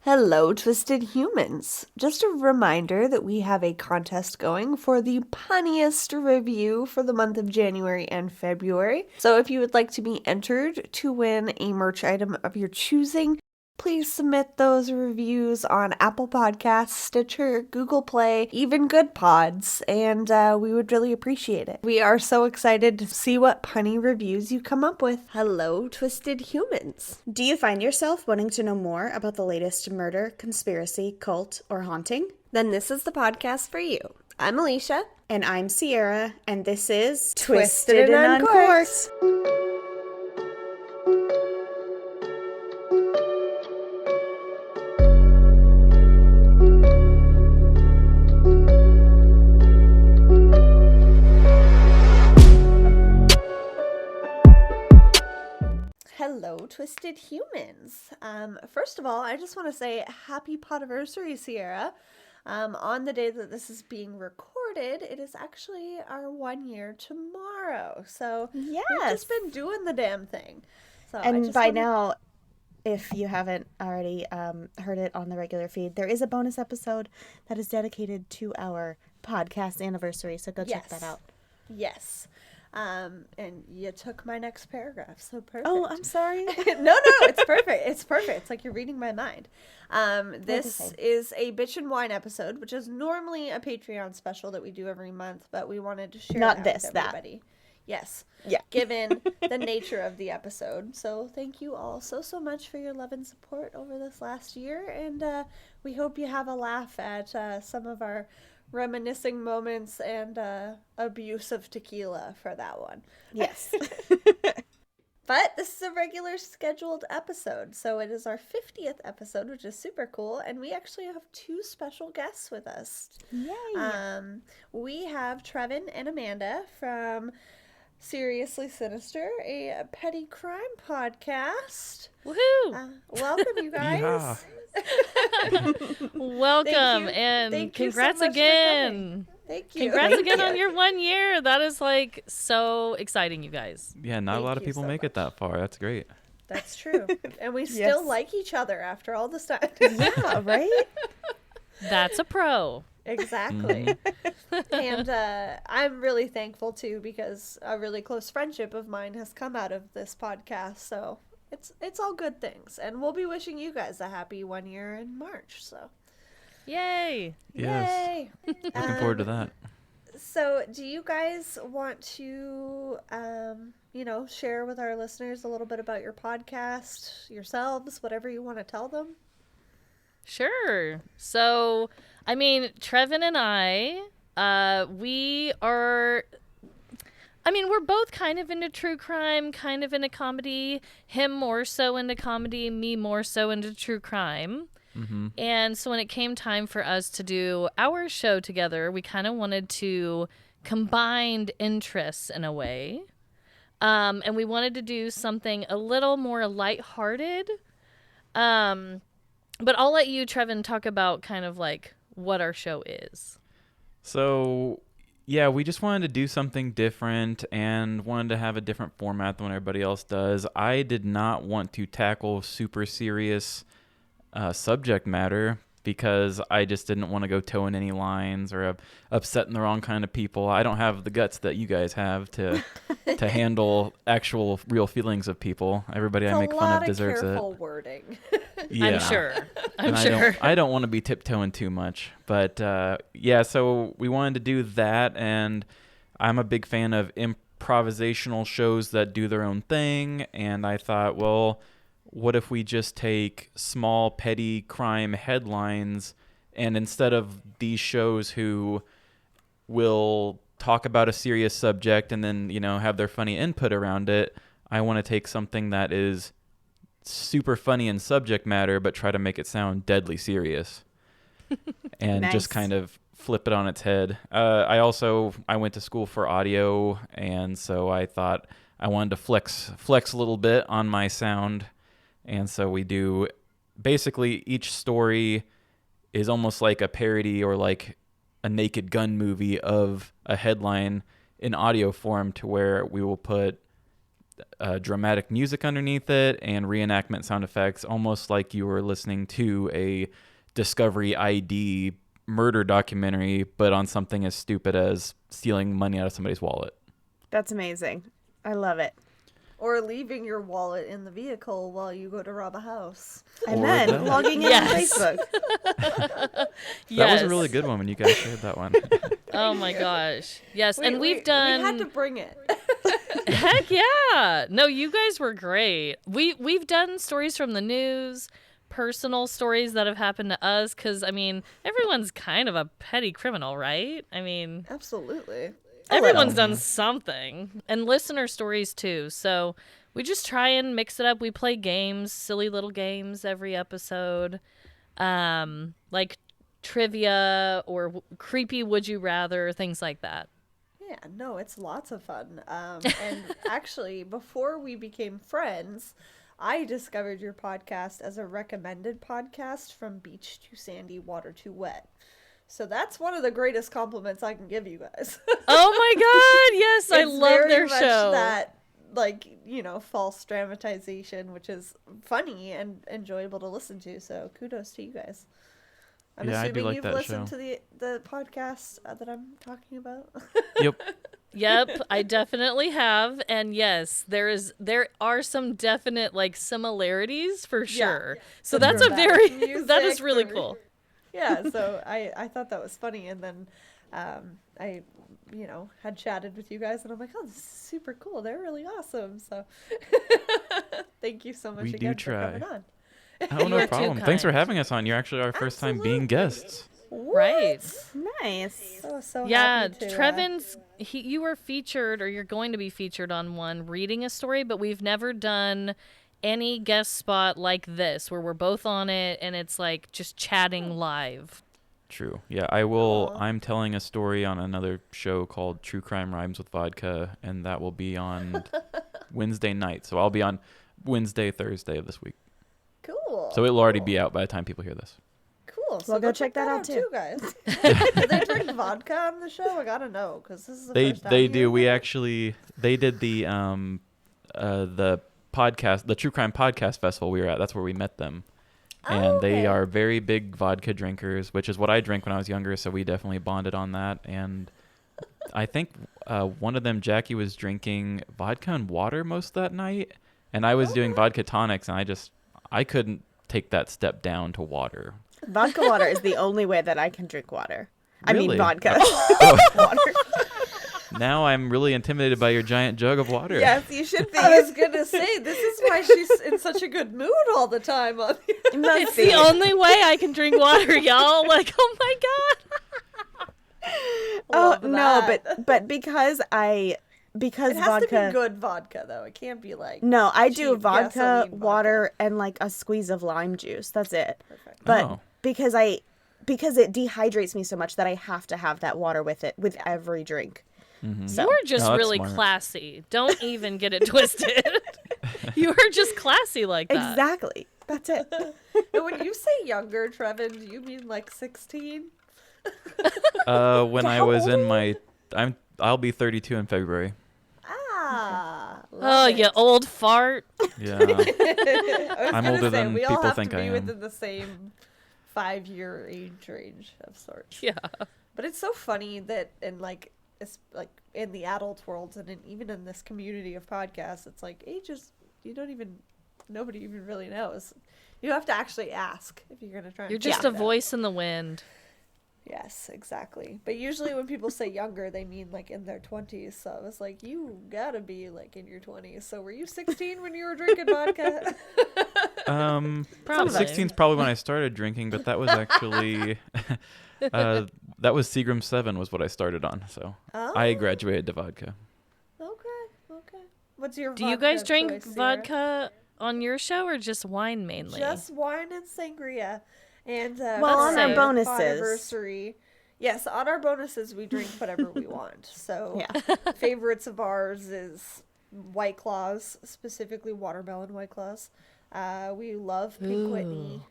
Hello, Twisted Humans. Just a reminder that we have a contest going for the punniest review for the month of January and February. So if you would like to be entered to win a merch item of your choosing, please submit those reviews on Apple Podcasts, Stitcher, Google Play, even Good Pods, and we would really appreciate it. We are so excited to see what punny reviews you come up with. Hello, Twisted Humans. Do you find yourself wanting to know more about the latest murder, conspiracy, cult, or haunting? Then this is the podcast for you. I'm Alecia. And I'm Sierra, and this is Twisted and Uncorked. Hello, Twisted Humans. First of all, I just want to say happy podiversary, Sierra. On the day that this is being recorded, it is actually our 1 year tomorrow. So Yes. we've just been doing the damn thing. So And by now, if you haven't already heard it on the regular feed, there is a bonus episode that is dedicated to our podcast anniversary. So go check that out. Yes. And you took my next paragraph, so perfect. Oh, I'm sorry. No, it's perfect. It's perfect. It's like you're reading my mind. This is a Bitch and Wine episode, which is normally a Patreon special that we do every month, but we wanted to share it with everybody. Yes. Yeah. Given the nature of the episode. So thank you all so much for your love and support over this last year, and we hope you have a laugh at some of our reminiscing moments and abuse of tequila for that one. Yes. But this is a regular scheduled episode, so it is our 50th episode, which is super cool, and we actually have two special guests with us. Yay. We have Trevin and Amanda from Seriously Sinister, a petty crime podcast. Woohoo! Welcome, you guys. Yeah. Welcome and Thank you congrats so much for again. coming. Thank you. Congrats Thank again you. on your 1 year. That is like so exciting, you guys. Yeah, not a Thank lot of you people so make it that far. That's great. That's true. And we still like each other after all this time. Yeah, right? That's a pro. Exactly. And I'm really thankful too, because a really close friendship of mine has come out of this podcast. So it's all good things. And we'll be wishing you guys a happy 1 year in March. So Yay. Yes. yay. Looking forward to that. So do you guys want to share with our listeners a little bit about your podcast, yourselves, whatever you want to tell them? Sure. So, I mean, Trevin and I, we're both kind of into true crime, kind of into comedy. Him more so into comedy, me more so into true crime. Mm-hmm. And so when it came time for us to do our show together, we kind of wanted to combine interests in a way. And we wanted to do something a little more lighthearted. But I'll let you, Trevin, talk about kind of like what our show is. So, yeah, we just wanted to do something different and wanted to have a different format than what everybody else does. I did not want to tackle super serious subject matter because I just didn't want to go towing any lines or upsetting the wrong kind of people. I don't have the guts that you guys have to handle actual real feelings of people. Everybody I make fun of deserves it. Careful wording. Yeah. I'm sure. I don't want to be tiptoeing too much, but so we wanted to do that, and I'm a big fan of improvisational shows that do their own thing, and I thought, well, what if we just take small petty crime headlines, and instead of these shows who will talk about a serious subject and then, have their funny input around it, I want to take something that is super funny in subject matter but try to make it sound deadly serious and just kind of flip it on its head. I went to school for audio, and so I thought I wanted to flex a little bit on my sound, and so we do basically each story is almost like a parody or like a Naked Gun movie of a headline in audio form, to where we will put dramatic music underneath it and reenactment sound effects, almost like you were listening to a Discovery ID murder documentary, but on something as stupid as stealing money out of somebody's wallet. That's amazing. I love it. Or leaving your wallet in the vehicle while you go to rob a house. And Or then that. logging in on Facebook. That was a really good one when you guys shared that one. Oh my gosh. Yes, and we've done. We had to bring it. Heck yeah! No, you guys were great. We've done stories from the news, personal stories that have happened to us. Because I mean, everyone's kind of a petty criminal, right? I mean, Absolutely. everyone's done something, and listener stories too. So we just try and mix it up. We play games, silly little games every episode, like trivia or creepy would you rather, things like that. Yeah, no, it's lots of fun. And actually, before we became friends, I discovered your podcast as a recommended podcast from beach to sandy, water to wet. So that's one of the greatest compliments I can give you guys. Oh my god, yes, I It's love very their much show. that, like, false dramatization, which is funny and enjoyable to listen to. So kudos to you guys. I'm Yeah, I do assuming like you've that listened show. to the podcast that I'm talking about. Yep. Yep, I definitely have, and yes, there are some definite similarities for sure. So The that's a dramatic very that is music, really the- cool. Yeah, so I thought that was funny, and then I had chatted with you guys, and I'm like, oh, this is super cool. They're really awesome. So thank you so much We do again try. for coming on. Oh, You no are too problem. Thanks for kind. having us on. You're actually our first time being guests. Right. Nice. So Yeah, happy to, Trevin's you were featured, or you're going to be featured on one reading a story, but we've never done any guest spot like this where we're both on it and it's like just chatting live. True. Yeah, I will. I'm telling a story on another show called True Crime Rhymes with Vodka, and that will be on Wednesday night. So I'll be on Wednesday, Thursday of this week. Cool. So it'll already be out by the time people hear this. Cool. So Well, go check that out, too. guys. Do they drink vodka on the show? I gotta know, because this is the first time They do. hearing We it. actually they did the podcast, the True Crime Podcast Festival we were at. That's where we met them. And they okay. are very big vodka drinkers, which is what I drank when I was younger, so we definitely bonded on that. And I think one of them, Jackie, was drinking vodka and water most of that night, and I was doing vodka tonics, and I couldn't take that step down to water. Vodka water is the only way that I can drink water. I mean Really? vodka. Oh. Water. Now I'm really intimidated by your giant jug of water. Yes, you should be. I was gonna say, this is why she's in such a good mood all the time. It's the only way I can drink water, y'all. Like, oh my god. Oh Love no, that. but because It has vodka. to be good vodka, though. It can't be like No, I do cheap vodka, gasoline vodka. water, and like a squeeze of lime juice. That's it. Perfect. But Oh. because it dehydrates me so much that I have to have that water with it with every drink. So You are just No, that's really smart. classy. Don't even get it twisted. You are just classy like that. exactly. That's it. And when you say younger, Trevin, do you mean like 16? When I How was old in are my, I'll be 32 in February. Ah. Oh, love you it. old fart. Yeah. I was I'm gonna older say, than we all people have think to I be am. within the same 5-year age range of sorts. Yeah. But it's so funny that it's like in the adult world and even in this community of podcasts, it's like ages nobody even really knows. You have to actually ask if you're gonna try. And You're just figure a it out. voice in the wind. Yes, exactly. But usually when people say younger, they mean like in their 20s. So I was like, you gotta be like in your 20s. So were you 16 when you were drinking vodka? Probably. 16 is probably when I started drinking, but that was actually that was Seagram 7 was what I started on. So I Oh. graduated to vodka. Okay. What's your Do you vodka guys drink choice, Sarah? vodka on your show or just wine mainly? Just wine and sangria. And Well, for on our bonuses. anniversary, yes, on our bonuses we drink whatever we want. So Yeah. favorites of ours is White Claws, specifically watermelon White Claws. We love Pink Whitney.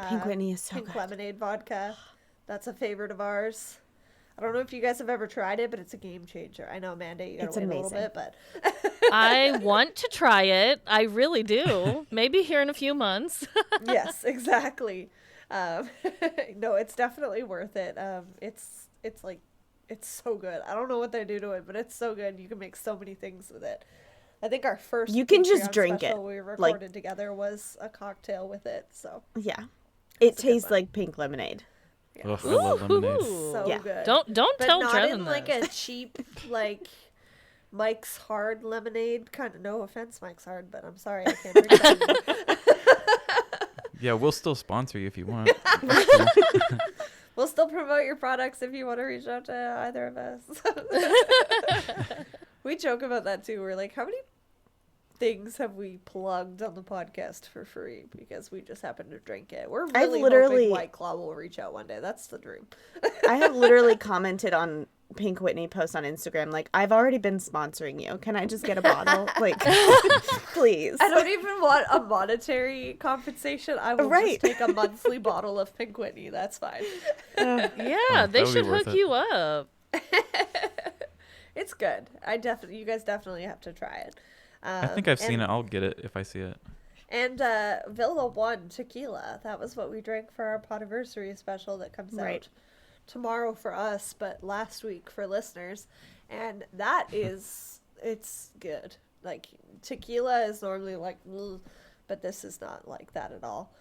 Pink Whitney is so Pink good. lemonade vodka. That's a favorite of ours. I don't know if you guys have ever tried it, but it's a game changer. I know, Amanda, you gotta wait a little bit, but I want to try it. I really do. Maybe here in a few months. yes, exactly. No, it's definitely worth it. It's so good. I don't know what they do to it, but it's so good. You can make so many things with it. I think our first You can just Patreon drink special it, we recorded together was a cocktail with it. So yeah, it tastes like pink lemonade. Ugh, I love lemonade. so Yeah. good. Don't but tell not Trevin in like this. a cheap like Mike's Hard lemonade kind of. No offense, Mike's Hard, but I'm sorry I can't drink that anymore. Yeah, we'll still sponsor you if you want. We'll still promote your products if you want to reach out to either of us. We joke about that too. We're like, how many things have we plugged on the podcast for free because we just happen to drink it? We're really hoping White Claw will reach out one day. That's the dream. I have literally commented on Pink Whitney posts on Instagram, like, I've already been sponsoring you. Can I just get a bottle? Like, please. I don't even want a monetary compensation. I will just take a monthly bottle of Pink Whitney. That's fine. Yeah, they should hook you up. It's good. You guys definitely have to try it. I think I've seen it. I'll get it if I see it. And Villa 1 tequila. That was what we drank for our Podiversary special that comes out tomorrow for us, but last week for listeners. And that is, it's good. Like, tequila is normally like, but this is not like that at all.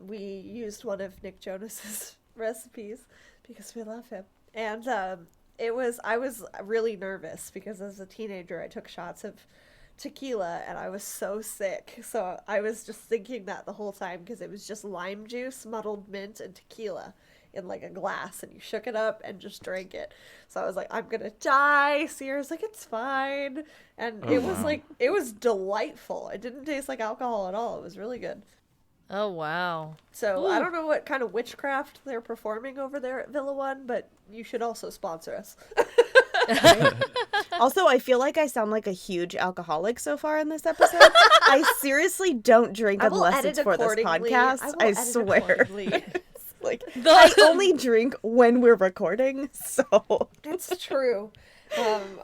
We used one of Nick Jonas's recipes because we love him. And I was really nervous because as a teenager I took shots of tequila and I was so sick. So I was just thinking that the whole time because it was just lime juice, muddled mint, and tequila in like a glass, and you shook it up and just drank it. So I was like, I'm gonna die. Sierra's like, it's fine. And it was like, it was delightful. It didn't taste like alcohol at all. It was really good. Oh, wow. So I don't know what kind of witchcraft they're performing over there at Villa One, but you should also sponsor us. Also, I feel like I sound like a huge alcoholic so far in this episode. I seriously don't drink unless it's for this podcast. I swear. Like, I only drink when we're recording, so. It's true.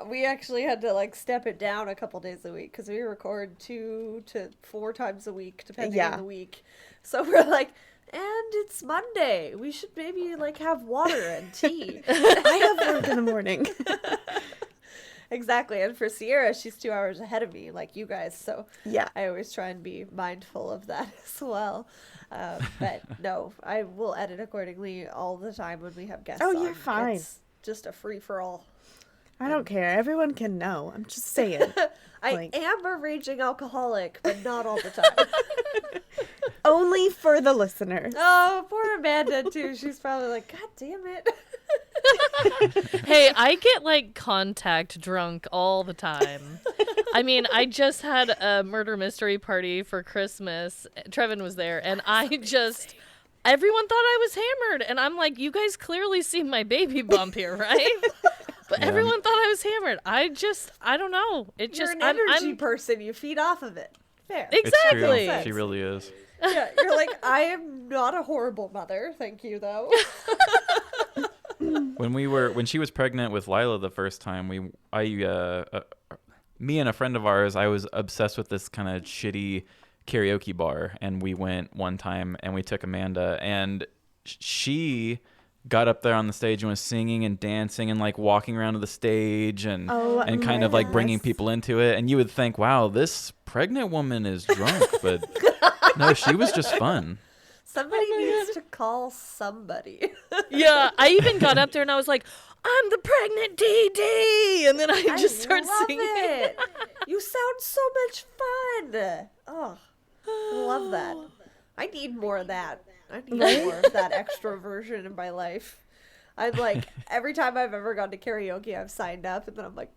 We actually had to like step it down a couple days a week because we record 2 to 4 times a week depending on the week. So we're like, and it's Monday. We should maybe like have water and tea. I have work in the morning. Exactly. And for Sierra, she's 2 hours ahead of me, like you guys. So yeah, I always try and be mindful of that as well. But no, I will edit accordingly all the time when we have guests. Oh, on. you're fine. It's just a free for all. I don't care. Everyone can know. I'm just saying. I am a raging alcoholic, but not all the time. Only for the listeners. Oh, poor Amanda, too. She's probably like, God damn it. Hey, I get like contact drunk all the time. I mean, I just had a murder mystery party for Christmas. Trevin was there, and everyone thought I was hammered. And I'm like, you guys clearly see my baby bump here, right? But everyone thought I was hammered. I don't know. You're an energy person. You feed off of it. Fair. Exactly. It's true. She really is. Yeah, you're like, I am not a horrible mother. Thank you, though. When she was pregnant with Lila the first time, me and a friend of ours, I was obsessed with this kind of shitty karaoke bar, and we went one time and we took Amanda, and she got up there on the stage and was singing and dancing and like walking around to the stage and kind of like bringing people into it, and you would think, wow, this pregnant woman is drunk, but no, she was just fun. Somebody needs to call somebody. Yeah, I even got up there and I was like, I'm the pregnant DD, and then I just started singing. It. You sound so much fun. Oh, I love that. I need more of that. I need more of that extroversion in my life. I'm like, every time I've ever gone to karaoke, I've signed up, and then I'm like,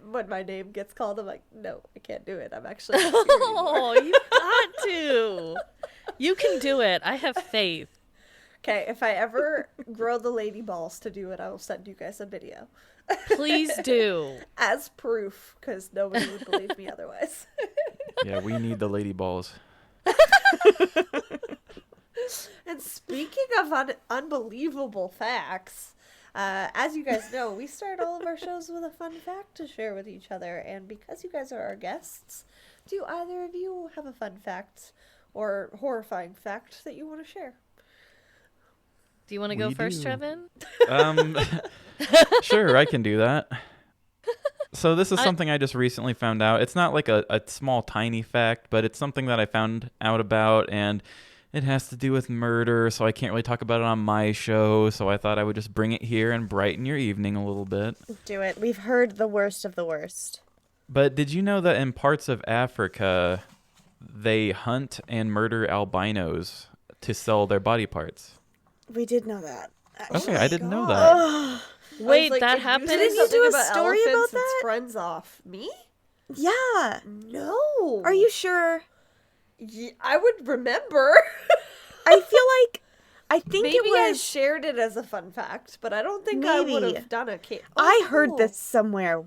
when my name gets called, I'm like, no, I can't do it. I'm actually not here anymore. Oh, you've got to. You can do it. I have faith. Okay, if I ever grow the lady balls to do it, I will send you guys a video. Please do. As proof, because nobody would believe me otherwise. Yeah, we need the lady balls. And speaking of unbelievable facts, As you guys know, we start all of our shows with a fun fact to share with each other. And because you guys are our guests, do either of you have a fun fact or horrifying fact that you want to share? Do you want to go first, Trevin? Sure, I can do that. So this is something I just recently found out. It's not like a small, tiny fact, but it's something that I found out about, and it has to do with murder, so I can't really talk about it on my show, so I thought I would just bring it here and brighten your evening a little bit. Do it. We've heard the worst of the worst. But did you know that in parts of Africa, they hunt and murder albinos to sell their body parts? We did know that. Okay, I didn't know that. Wait, that happened? Didn't you do a story about that? Friends off. Me? Yeah. No. Are you sure? Yeah, I would remember. I think maybe it was. I shared it as a fun fact, but I don't think I would have done a case. I heard this somewhere.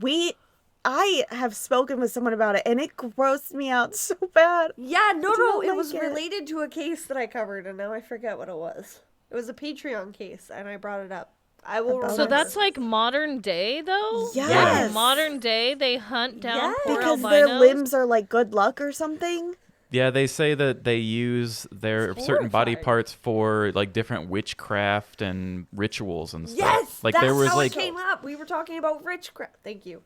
I have spoken with someone about it, and it grossed me out so bad. Yeah, no, it was related to a case that I covered, and now I forget what it was. It was a Patreon case, and I brought it up. I will remember. So that's like modern day, though? Yes. Like modern day, they hunt down poor because albinos? their limbs are like good luck or something. Yeah, they say that they use their certain body parts for like different witchcraft and rituals and stuff. Yes, like that's there was how like it came up. We were talking about witchcraft. Thank you.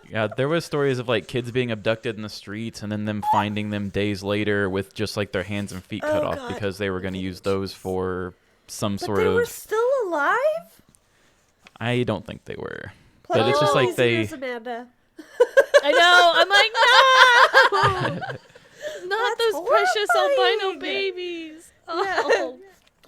Yeah, there was stories of like kids being abducted in the streets and then them finding them days later with just like their hands and feet cut off because they were going to use those for some sort of. But they were still alive? I don't think they were. But it's just like they. Amanda. I know. I'm like, no, not That's those precious horrifying. albino babies. Oh.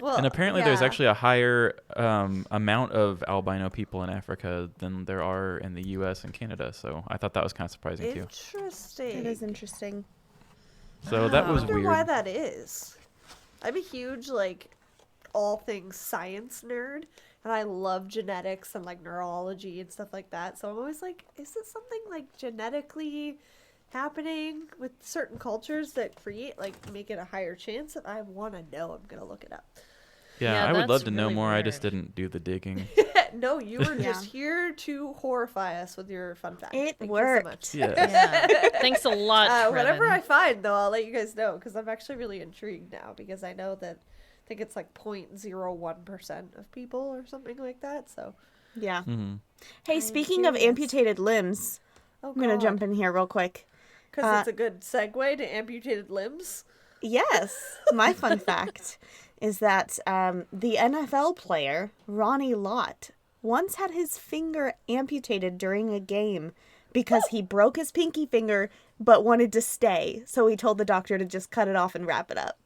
Well, And apparently there's actually a higher amount of albino people in Africa than there are in the U.S. and Canada. So I thought that was kind of surprising too. Interesting. It is interesting. So that was I wonder weird. why that is. I'm a huge all things science nerd, and I love genetics and neurology and stuff like that. So I'm always like, is it something genetically happening with certain cultures that create make it a higher chance? If I want to know, I'm gonna look it up. Yeah, I would love to know really more. weird. I just didn't do the digging. No, you were just here to horrify us with your fun fact. It Thank worked. You so much. Yeah. Thanks a lot, Trevin. Whatever I find, though, I'll let you guys know, because I'm actually really intrigued now, because I know that I think it's 0.01% of people or something like that. So Yeah. Mm-hmm. Hey, speaking of amputated limbs, I'm going to jump in here real quick. Because it's a good segue to amputated limbs. Yes. My fun fact is that the NFL player, Ronnie Lott, once had his finger amputated during a game because he broke his pinky finger but wanted to stay. So he told the doctor to just cut it off and wrap it up.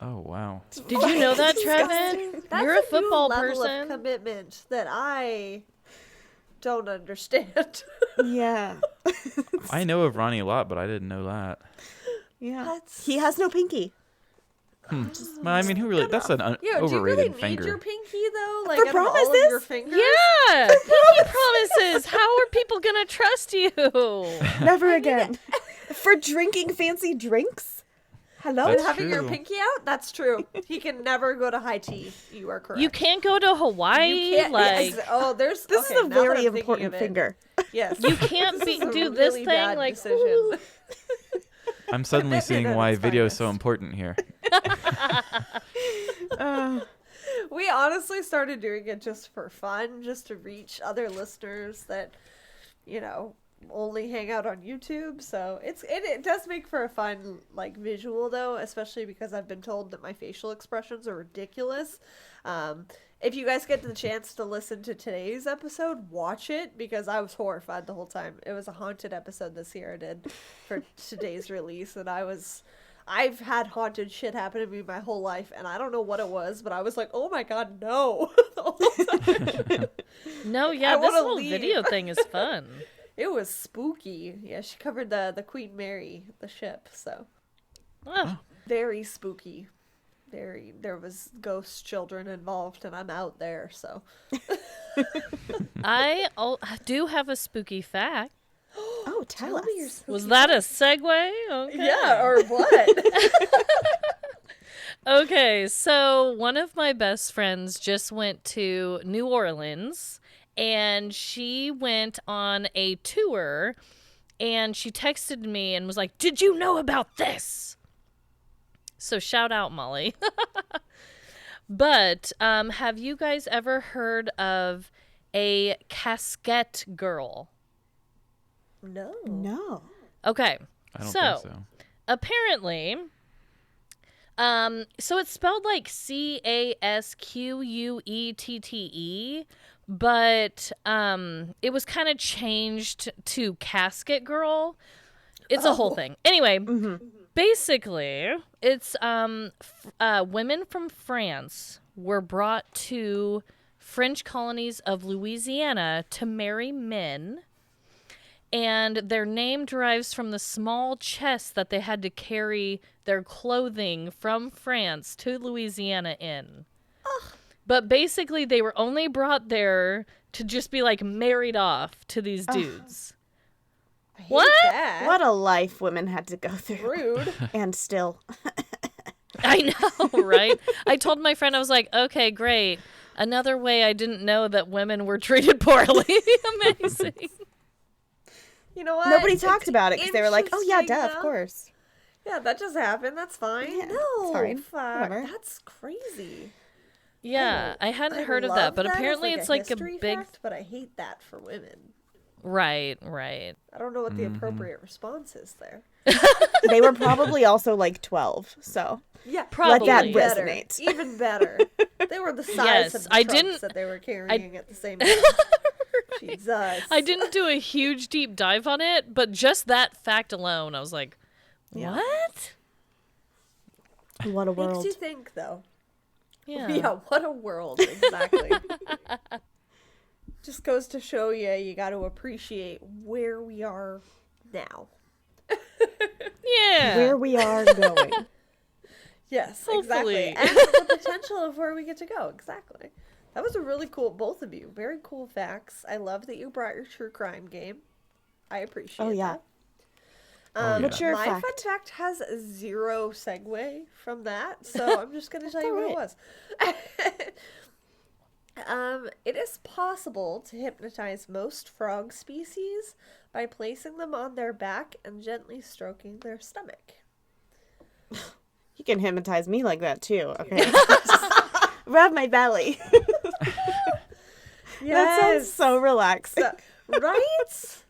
Oh, wow. Did you know that, Trevin? That's You're a football new level person. of commitment that I don't understand. Yeah. I know of Ronnie a lot, but I didn't know that. Yeah. He has no pinky. Well, I mean, who really? That's an Yeah, do you overrated really need finger. your pinky, though? For Out of all of promises? your fingers? Yeah, pinky promises. How are people gonna trust you? Never again. For drinking fancy drinks? Hello? And That's having your true. pinky out? That's true. He can never go to high tea. You are correct. You can't go to Hawaii. You can't. This This is a very important finger. Yes. You can't This is a do this really thing bad like. decision. Ooh. I'm suddenly seeing why its video is so finest. important here. We honestly started doing it just for fun, just to reach other listeners that, only hang out on YouTube. So it does make for a fun visual, though, especially because I've been told that my facial expressions are ridiculous. If you guys get the chance to listen to today's episode, watch it, because I was horrified the whole time. It was a haunted episode this year I did for today's release, and I've had haunted shit happen to me my whole life, and I don't know what it was, but I was like, oh my god, no. The whole time. No, yeah, I this wanna whole leave. video thing is fun. It was spooky. Yeah, she covered the Queen Mary, the ship, so. Oh, Very spooky. There was ghost children involved, and I'm out there, so. I do have a spooky fact. Oh, tell us. me your spooky Was that a segue? Okay. Yeah, or what? Okay, so one of my best friends just went to New Orleans, and she went on a tour, and she texted me and was like, "Did you know about this?" So shout out, Molly. But have you guys ever heard of a casquette girl? No. Okay. I don't think so. Apparently, so it's spelled like Casquette, but it was kind of changed to casket girl. It's a whole thing. Anyway, basically, it's women from France were brought to French colonies of Louisiana to marry men. And their name derives from the small chest that they had to carry their clothing from France to Louisiana in. Ugh. But basically, they were only brought there to just be, like, married off to these dudes. What? What a life women had to go through. Rude. And still. I know, right? I told my friend, I was like, okay, great. Another way I didn't know that women were treated poorly. Amazing. You know what? Nobody talked about it because they were like, oh, yeah, duh, of course. Yeah, that just happened. That's fine. Yeah, no, it's fine. fuck. Whatever. That's crazy. Yeah, I hadn't heard of that, but apparently it's like a big... fact, but I hate that for women. Right. I don't know what the appropriate response is there. They were probably also like 12, so yeah, probably. Let that better. resonate. Even better. They were the size of the trunks that they were carrying at the same time. Jesus. I didn't do a huge deep dive on it, but just that fact alone, I was like, what? What a world. Makes you think, though. Yeah, what a world, exactly. Just goes to show you got to appreciate where we are now. Yeah. Where we are going. Yes, Hopefully. exactly. And the potential of where we get to go, exactly. That was a really cool, both of you. Very cool facts. I love that you brought your true crime game. I appreciate that. What's your my fact? fun fact has zero segue from that, so I'm just going to tell you what it was. It is possible to hypnotize most frog species by placing them on their back and gently stroking their stomach. You can hypnotize me like that too, okay? Rub my belly. That sounds so relaxing. Right?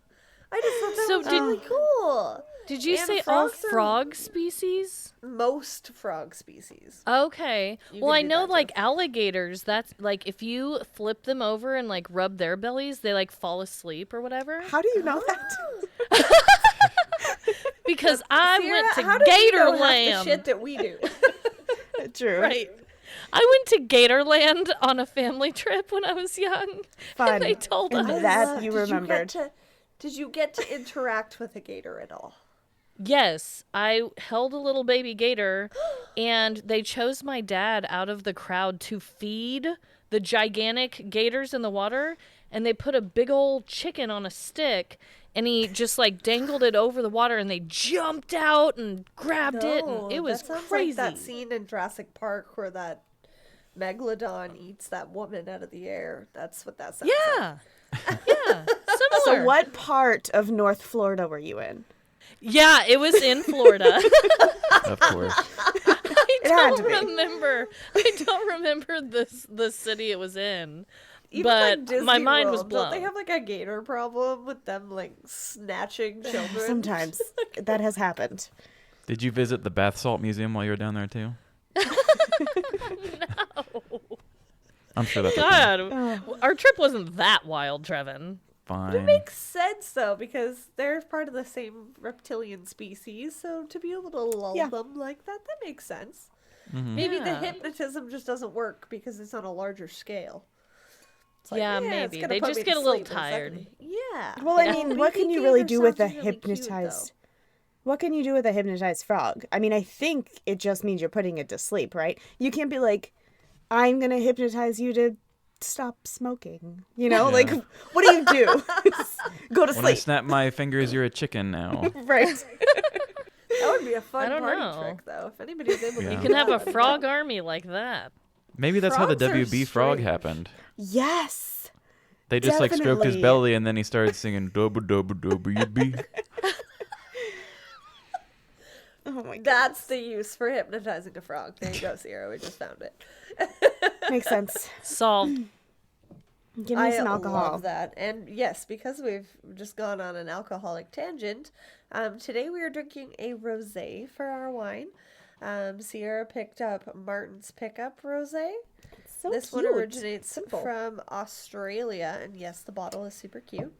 I just thought that was really cool. Did you say all frog species? Most frog species. Okay. Well, I know like alligators, that's like if you flip them over and like rub their bellies, they like fall asleep or whatever. How do you know that? Because I went to how do you know half Gatorland. the shit that we do. True. Right. I went to Gatorland on a family trip when I was young. Fun. And they told us. And that you remembered. Did you get to interact with a gator at all? Yes, I held a little baby gator, and they chose my dad out of the crowd to feed the gigantic gators in the water, and they put a big old chicken on a stick, and he just like dangled it over the water, and they jumped out and grabbed it, and it was that sounds crazy. like that scene in Jurassic Park where that megalodon eats that woman out of the air. That's what that sounds like. Yeah, similar. So what part of North Florida were you in? Yeah, it was in Florida. Of course. I don't remember the city it was in. Even but like Disney my mind was World, blown. Don't they have like a gator problem with them like snatching children? Sometimes. That has happened. Did you visit the bath salt museum while you were down there too? No. I'm sure that's God, our trip wasn't that wild, Trevin. fine. But it makes sense though because they're part of the same reptilian species, so to be able to lull them like that makes sense. Mm-hmm. Maybe the hypnotism just doesn't work because it's on a larger scale. It's like, maybe it's they put just me get to a little sleep in a tired. second. Yeah. Well, I mean, what can you really do with a sounds really cute, hypnotized... though. What can you do with a hypnotized frog? I mean, I think it just means you're putting it to sleep, right? You can't be like, I'm going to hypnotize you to stop smoking. You know, like, what do you do? Go to When I sleep. snap my fingers, you're a chicken now. Right. That would be a fun I don't party know. trick, though. If anybody's able to You do can have that, a that'd be frog fun. army like that. Maybe that's how the Frogs are WB frog strange. happened. Yes. They just like stroked his Definitely. belly and then he started singing dubba dubba WB. Oh my god. That's the use for hypnotizing a frog. There you go, Sierra. We just found it. Makes sense. Solved. Give me some I alcohol. love that. And yes, because we've just gone on an alcoholic tangent, today we are drinking a rosé for our wine. Sierra picked up Martin's Pickup Rosé. So This cute. one originates Simple. from Australia, and yes, the bottle is super cute.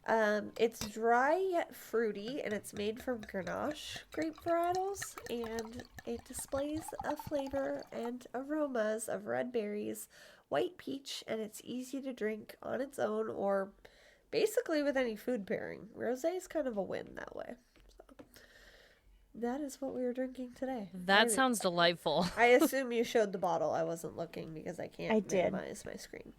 It's dry yet fruity, and it's made from Grenache grape varietals, and it displays a flavor and aromas of red berries, white peach, and it's easy to drink on its own or basically with any food pairing. Rosé is kind of a win that way. So that is what we were drinking today. That sounds delightful. I assume you showed the bottle. I wasn't looking because I can't I did. minimize my screen.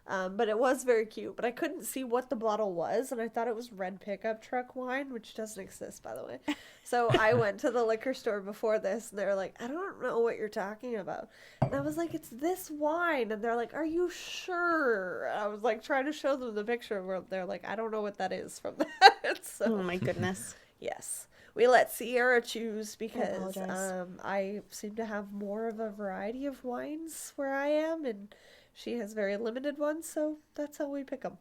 But it was very cute. But I couldn't see what the bottle was, and I thought it was red pickup truck wine, which doesn't exist, by the way. So I went to the liquor store before this, and they were like, I don't know what you're talking about. And I was like, it's this wine. And they're like, are you sure? And I was like trying to show them the picture where they're like, I don't know what that is from that. So Oh my goodness. yes. We let Sierra choose because apologize. I seem to have more of a variety of wines where I am, and she has very limited ones, so that's how we pick them.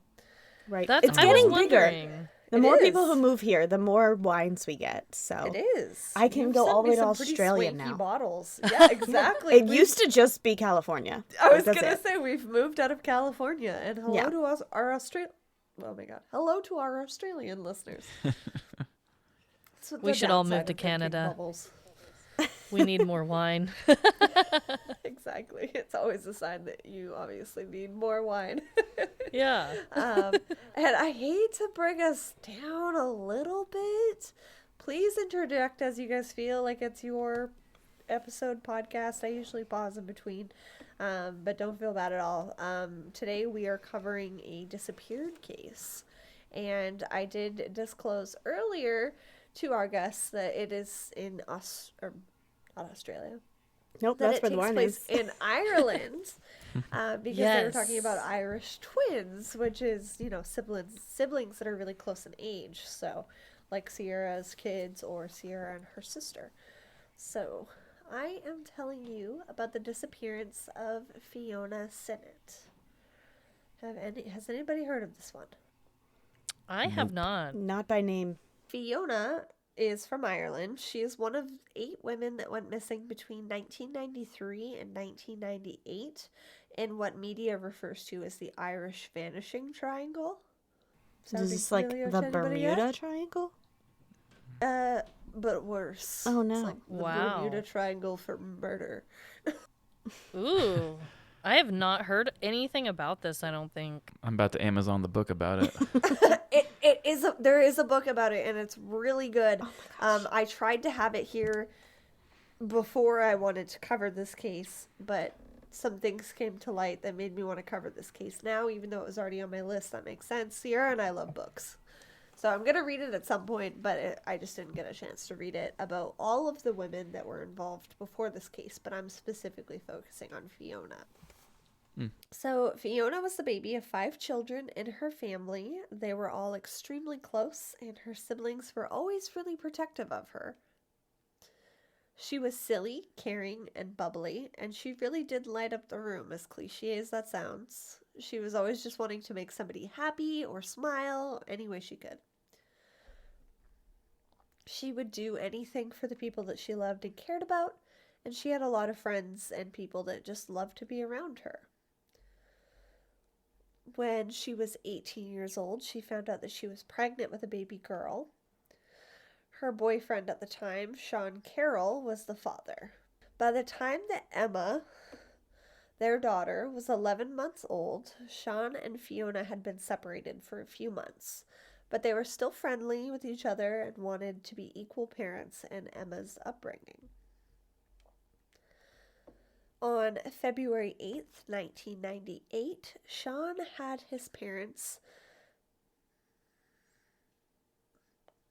Right. That's It's I was getting bigger. wondering. The It more is. people who move here, the more wines we get. So It is. I can You've go sent all the me way to some pretty Australia swanky now. bottles. Yeah, exactly. It used to just be California. I was That's gonna it. say we've moved out of California, and hello Yeah. to us, our Australian. Oh my god! Hello to our Australian listeners. That's what We the should all downside move of to drinking Canada. bubbles. We need more wine. Exactly. It's always a sign that you obviously need more wine. Yeah. And I hate to bring us down a little bit. Please interject as you guys feel like it's your episode podcast. I usually pause in between, but don't feel bad at all. Today we are covering a disappeared case. And I did disclose earlier to our guests that it is in not Australia. Nope, That that's it where the takes wine place is. in Ireland, because they were talking Yes. about Irish twins, which is siblings that are really close in age. So, like Sierra's kids or Sierra and her sister. So, I am telling you about the disappearance of Fiona Sinnott. Has anybody heard of this one? I have not. Not by name. Fiona is from Ireland. She is one of 8 women that went missing between 1993 and 1998 in what media refers to as the Irish Vanishing Triangle. Is Sounding this like familiar the to anybody yet? Bermuda Triangle? But worse. Oh, It's no. like the Wow. Bermuda Triangle for murder. Ooh. I have not heard anything about this, I don't think. I'm about to Amazon the book about it. There is a book about it, and it's really good. Oh I tried to have it here before I wanted to cover this case, but some things came to light that made me want to cover this case now, even though it was already on my list. That makes sense. Sierra and I love books. So I'm going to read it at some point, but I just didn't get a chance to read it about all of the women that were involved before this case, but I'm specifically focusing on Fiona. So Fiona was the baby of 5 children in her family. They were all extremely close, and her siblings were always really protective of her. She was silly, caring, and bubbly, and she really did light up the room, as cliche as that sounds. She was always just wanting to make somebody happy or smile any way she could. She would do anything for the people that she loved and cared about, and she had a lot of friends and people that just loved to be around her. When she was 18 years old, she found out that she was pregnant with a baby girl. Her boyfriend at the time, Sean Carroll, was the father. By the time that Emma, their daughter, was 11 months old, Sean and Fiona had been separated for a few months, but they were still friendly with each other and wanted to be equal parents in Emma's upbringing. On February 8th, 1998, Sean had his parents...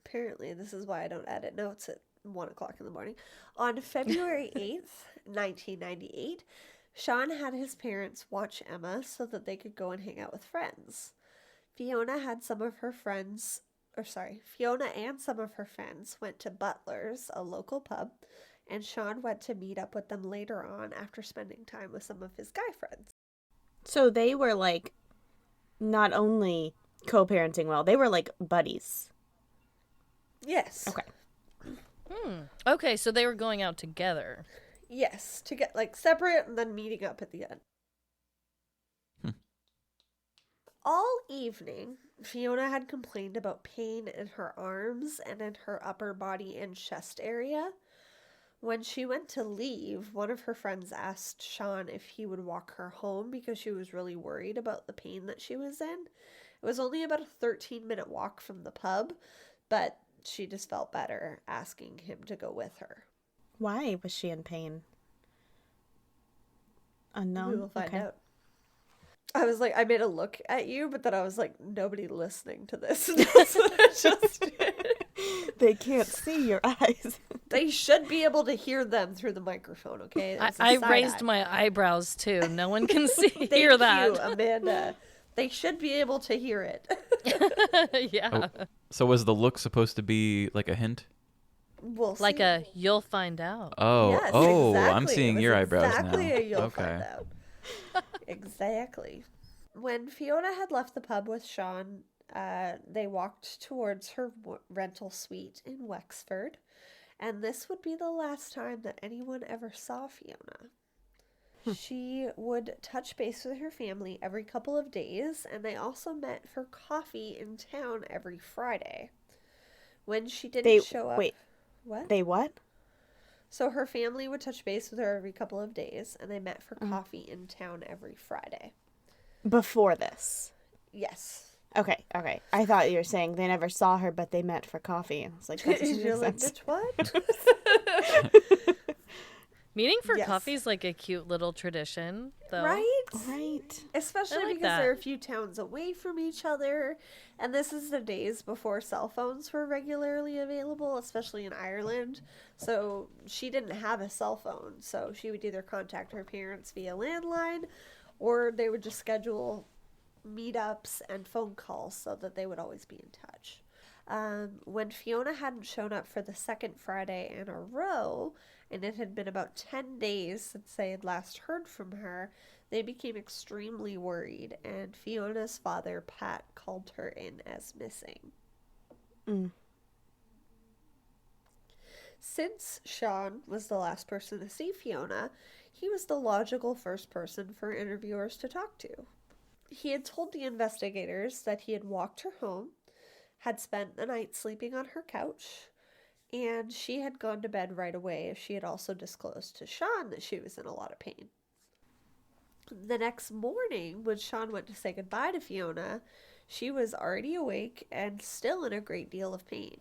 Apparently, this is why I don't edit notes. It 1 o'clock in the morning. On February 8th, 1998, Sean had his parents watch Emma so that they could go and hang out with friends. Fiona and some of her friends went to Butler's, a local pub, and Sean went to meet up with them later on after spending time with some of his guy friends. So they were, like, not only co-parenting well, they were, like, buddies. Yes. Okay. Okay, so they were going out together. Yes, to get, like, separate and then meeting up at the end. All evening, Fiona had complained about pain in her arms and in her upper body and chest area. When she went to leave, one of her friends asked Sean if he would walk her home because she was really worried about the pain that she was in. It was only about a 13-minute walk from the pub, but she just felt better asking him to go with her. Why was she in pain? Unknown? We will find out. I was like, I made a look at you, but then I was like, nobody listening to this. That's what I just did. They can't see your eyes. They should be able to hear them through the microphone, okay? I raised my eyebrows, too. No one can hear that. Thank you, Amanda. They should be able to hear it. Yeah. Oh, so was the look supposed to be like a hint? We'll see. Like a, you'll find out. Oh, Yes, exactly. exactly. I'm seeing your eyebrows exactly now. You'll find out. Exactly. When Fiona had left the pub with Sean, they walked towards her rental suite in Wexford, and this would be the last time that anyone ever saw Fiona. She would touch base with her family every couple of days, and they also met for coffee in town every Friday. When she didn't show up... Wait. What? They what? So her family would touch base with her every couple of days, and they met for coffee in town every Friday. Before this? Yes. Okay. I thought you were saying they never saw her, but they met for coffee. I was like, that doesn't You're make like, sense. bitch, what? Meeting for Yes. coffee is like a cute little tradition, though. Right. Especially like because that. they're a few towns away from each other. And this is the days before cell phones were regularly available, especially in Ireland. So she didn't have a cell phone. So she would either contact her parents via landline, or they would just schedule meetups and phone calls so that they would always be in touch. When Fiona hadn't shown up for the second Friday in a row, and it had been about 10 days since they had last heard from her, they became extremely worried, and Fiona's father, Pat, called her in as missing. Since Sean was the last person to see Fiona, he was the logical first person for interviewers to talk to. He had told the investigators that he had walked her home, had spent the night sleeping on her couch, and she had gone to bed right away, as she had also disclosed to Sean that she was in a lot of pain. The next morning, when Sean went to say goodbye to Fiona, she was already awake and still in a great deal of pain.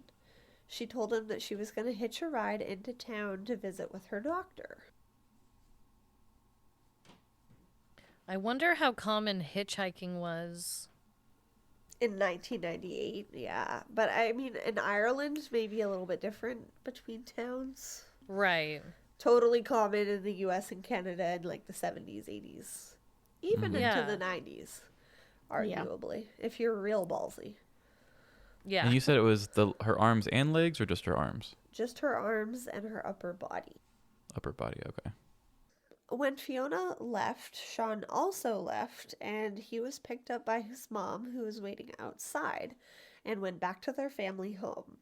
She told him that she was going to hitch a ride into town to visit with her doctor. I wonder how common hitchhiking was. In 1998, yeah. But I mean, in Ireland, maybe a little bit different between towns. Right. Totally common in the US and Canada in like the 70s, 80s. Even into the 90s, arguably, if you're real ballsy. Yeah. And you said it was her arms and legs, or just her arms? Just her arms and her upper body. Upper body, okay. When Fiona left, Sean also left, and he was picked up by his mom, who was waiting outside, and went back to their family home.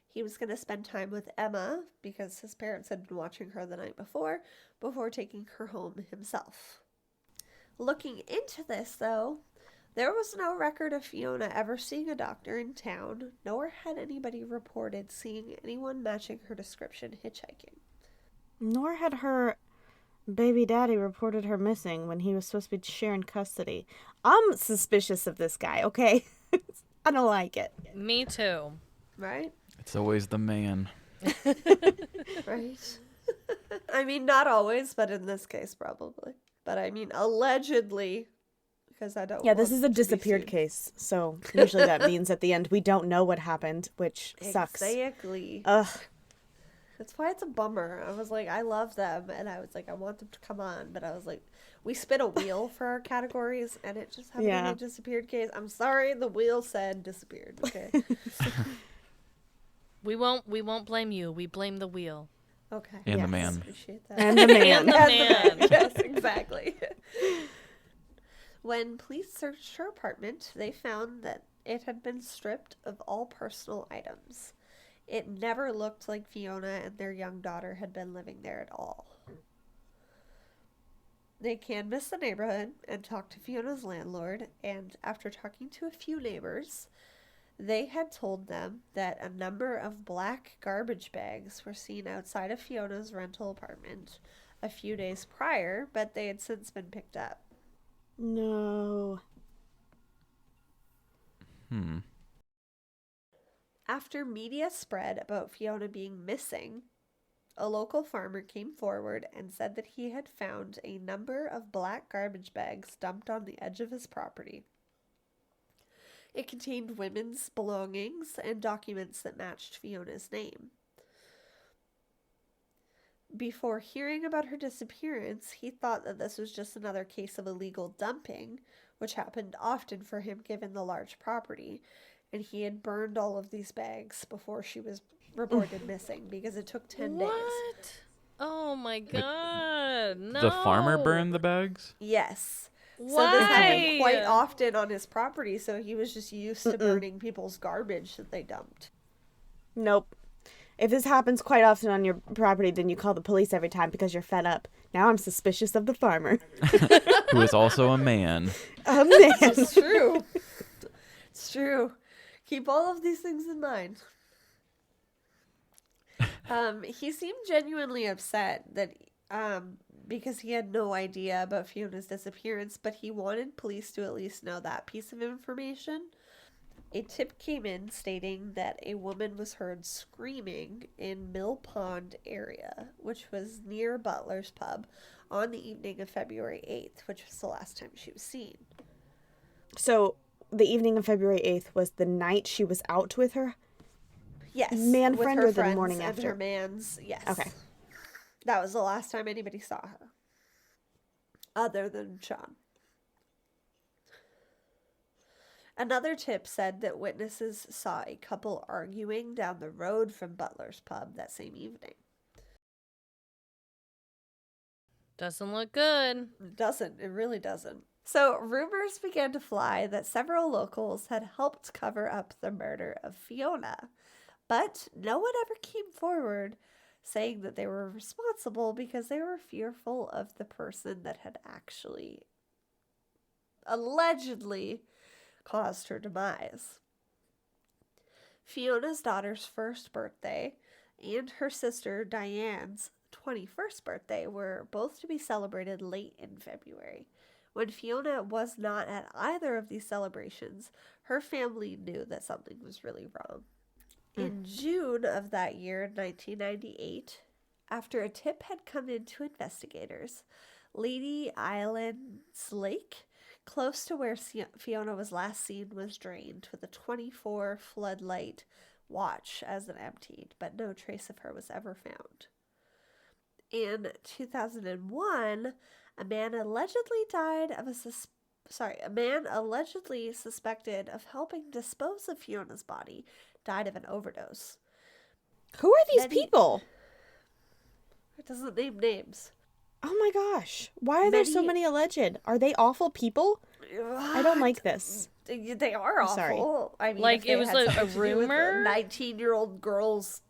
He was going to spend time with Emma, because his parents had been watching her the night before taking her home himself. Looking into this, though, there was no record of Fiona ever seeing a doctor in town, nor had anybody reported seeing anyone matching her description hitchhiking. Nor had her baby daddy reported her missing when he was supposed to be sharing custody. I'm suspicious of this guy, okay? I don't like it. Me too. Right? It's always the man. Right? I mean, not always, but in this case, probably. But I mean, allegedly, because I don't. Yeah, this is a disappeared case, so usually that means at the end we don't know what happened, which sucks. Exactly. Ugh. That's why it's a bummer. I was like, I love them, and I was like, I want them to come on, but I was like, we spin a wheel for our categories, and it just happened to be a disappeared case. I'm sorry, the wheel said disappeared. Okay. We won't blame you. We blame the wheel. Okay. And the man. Appreciate that. And the man. And the man. Yes, exactly. When police searched her apartment, they found that it had been stripped of all personal items. It never looked like Fiona and their young daughter had been living there at all. They canvassed the neighborhood and talked to Fiona's landlord, and after talking to a few neighbors, they had told them that a number of black garbage bags were seen outside of Fiona's rental apartment a few days prior, but they had since been picked up. No. After media spread about Fiona being missing, a local farmer came forward and said that he had found a number of black garbage bags dumped on the edge of his property. It contained women's belongings and documents that matched Fiona's name. Before hearing about her disappearance, he thought that this was just another case of illegal dumping, which happened often for him given the large property, and he had burned all of these bags before she was reported missing because it took 10 days. What? Oh my god, no. The farmer burned the bags? Yes. Why? So this happened quite often on his property, so he was just used to burning people's garbage that they dumped. Nope. If this happens quite often on your property, then you call the police every time because you're fed up. Now I'm suspicious of the farmer. Who is also a man. A man. It's true. It's true. Keep all of these things in mind. He seemed genuinely upset that because he had no idea about Fiona's disappearance, but he wanted police to at least know that piece of information. A tip came in stating that a woman was heard screaming in Mill Pond area, which was near Butler's pub, on the evening of February 8th, which was the last time she was seen. So the evening of February 8th was the night she was out with her man friend, or the morning and after? Her man's, yes. Okay. That was the last time anybody saw her, other than Sean. Another tip said that witnesses saw a couple arguing down the road from Butler's pub that same evening. Doesn't look good. It doesn't. It really doesn't. So rumors began to fly that several locals had helped cover up the murder of Fiona, but no one ever came forward saying that they were responsible because they were fearful of the person that had actually allegedly caused her demise. Fiona's daughter's first birthday and her sister Diane's 21st birthday were both to be celebrated late in February. When Fiona was not at either of these celebrations, her family knew that something was really wrong. In June of that year, 1998, after a tip had come in to investigators, Lady Island's Lake, close to where Fiona was last seen, was drained with a 24 floodlight watch as it emptied, but no trace of her was ever found. In 2001, a man allegedly suspected of helping dispose of Fiona's body died of an overdose. Who are these people? It doesn't name names. Oh my gosh. Why are there so many alleged? Are they awful people? I don't like this. They are awful. Sorry. I mean, Like, it was a rumor? 19-year-old girl's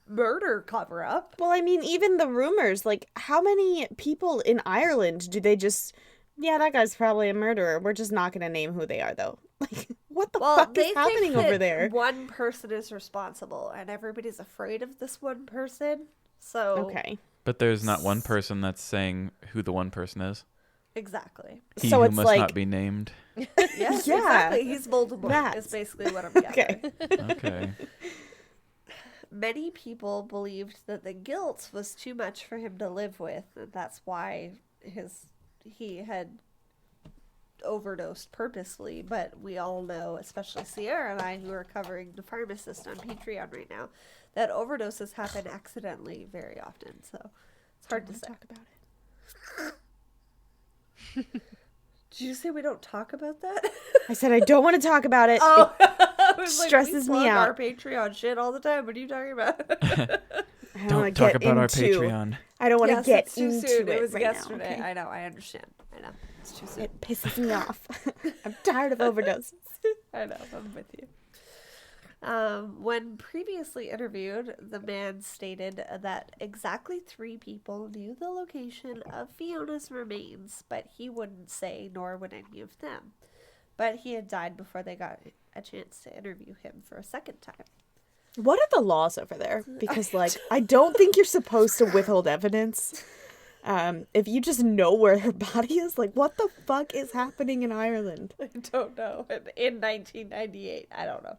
murder cover-up. Well, I mean, even the rumors, like, how many people in Ireland do they just... Yeah, that guy's probably a murderer. We're just not going to name who they are, though. Like, what the fuck is happening over there? One person is responsible, and everybody's afraid of this one person. So okay. But there's not one person that's saying who the one person is. Exactly. He so who it's must like... not be named. Yes, yeah. Exactly. He's Voldemort. Is basically what I'm gathering. Okay. Many people believed that the guilt was too much for him to live with, and that's why he had overdosed purposely, but we all know, especially Sierra and I, who are covering The Pharmacist on Patreon right now, that overdoses happen accidentally very often. So it's hard to say. Talk about it. Did you say we don't talk about that? I said I don't want to talk about it. Oh, It stresses me out. Our Patreon shit all the time. What are you talking about? I Don't talk about our Patreon. I don't want to get too into soon. it It was right yesterday. now. Okay? I know. I understand. I know. It's too soon. It pisses me off. I'm tired of overdoses. I know. I'm with you. When previously interviewed, the man stated that exactly 3 people knew the location of Fiona's remains, but he wouldn't say, nor would any of them. But he had died before they got a chance to interview him for a second time. What are the laws over there? Because, I don't think you're supposed to withhold evidence. If you just know where her body is, what the fuck is happening in Ireland? I don't know. In 1998, I don't know.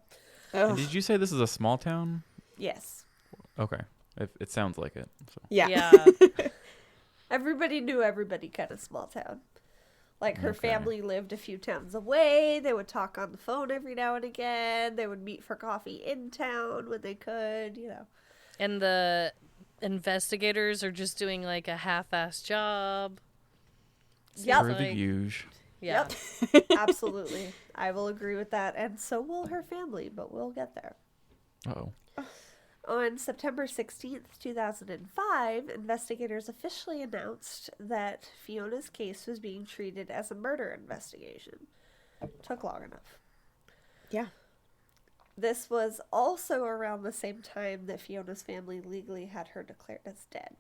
And did you say this is a small town? Yes. Okay. It sounds like it. So. Yeah. Everybody knew everybody, kind of small town. Her Okay. family lived a few towns away. They would talk on the phone every now and again. They would meet for coffee in town when they could, And the investigators are just doing a half-assed job. Yep. For the usual. Yeah. Yep. Absolutely. I will agree with that. And so will her family, but we'll get there. Uh-oh. On September 16th, 2005, investigators officially announced that Fiona's case was being treated as a murder investigation. Took long enough. Yeah. This was also around the same time that Fiona's family legally had her declared as dead.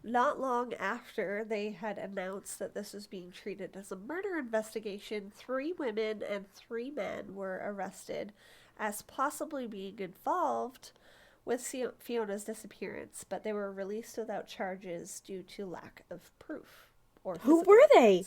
Not long after they had announced that this was being treated as a murder investigation, 3 women and 3 men were arrested as possibly being involved with Fiona's disappearance, but they were released without charges due to lack of proof. Who were they?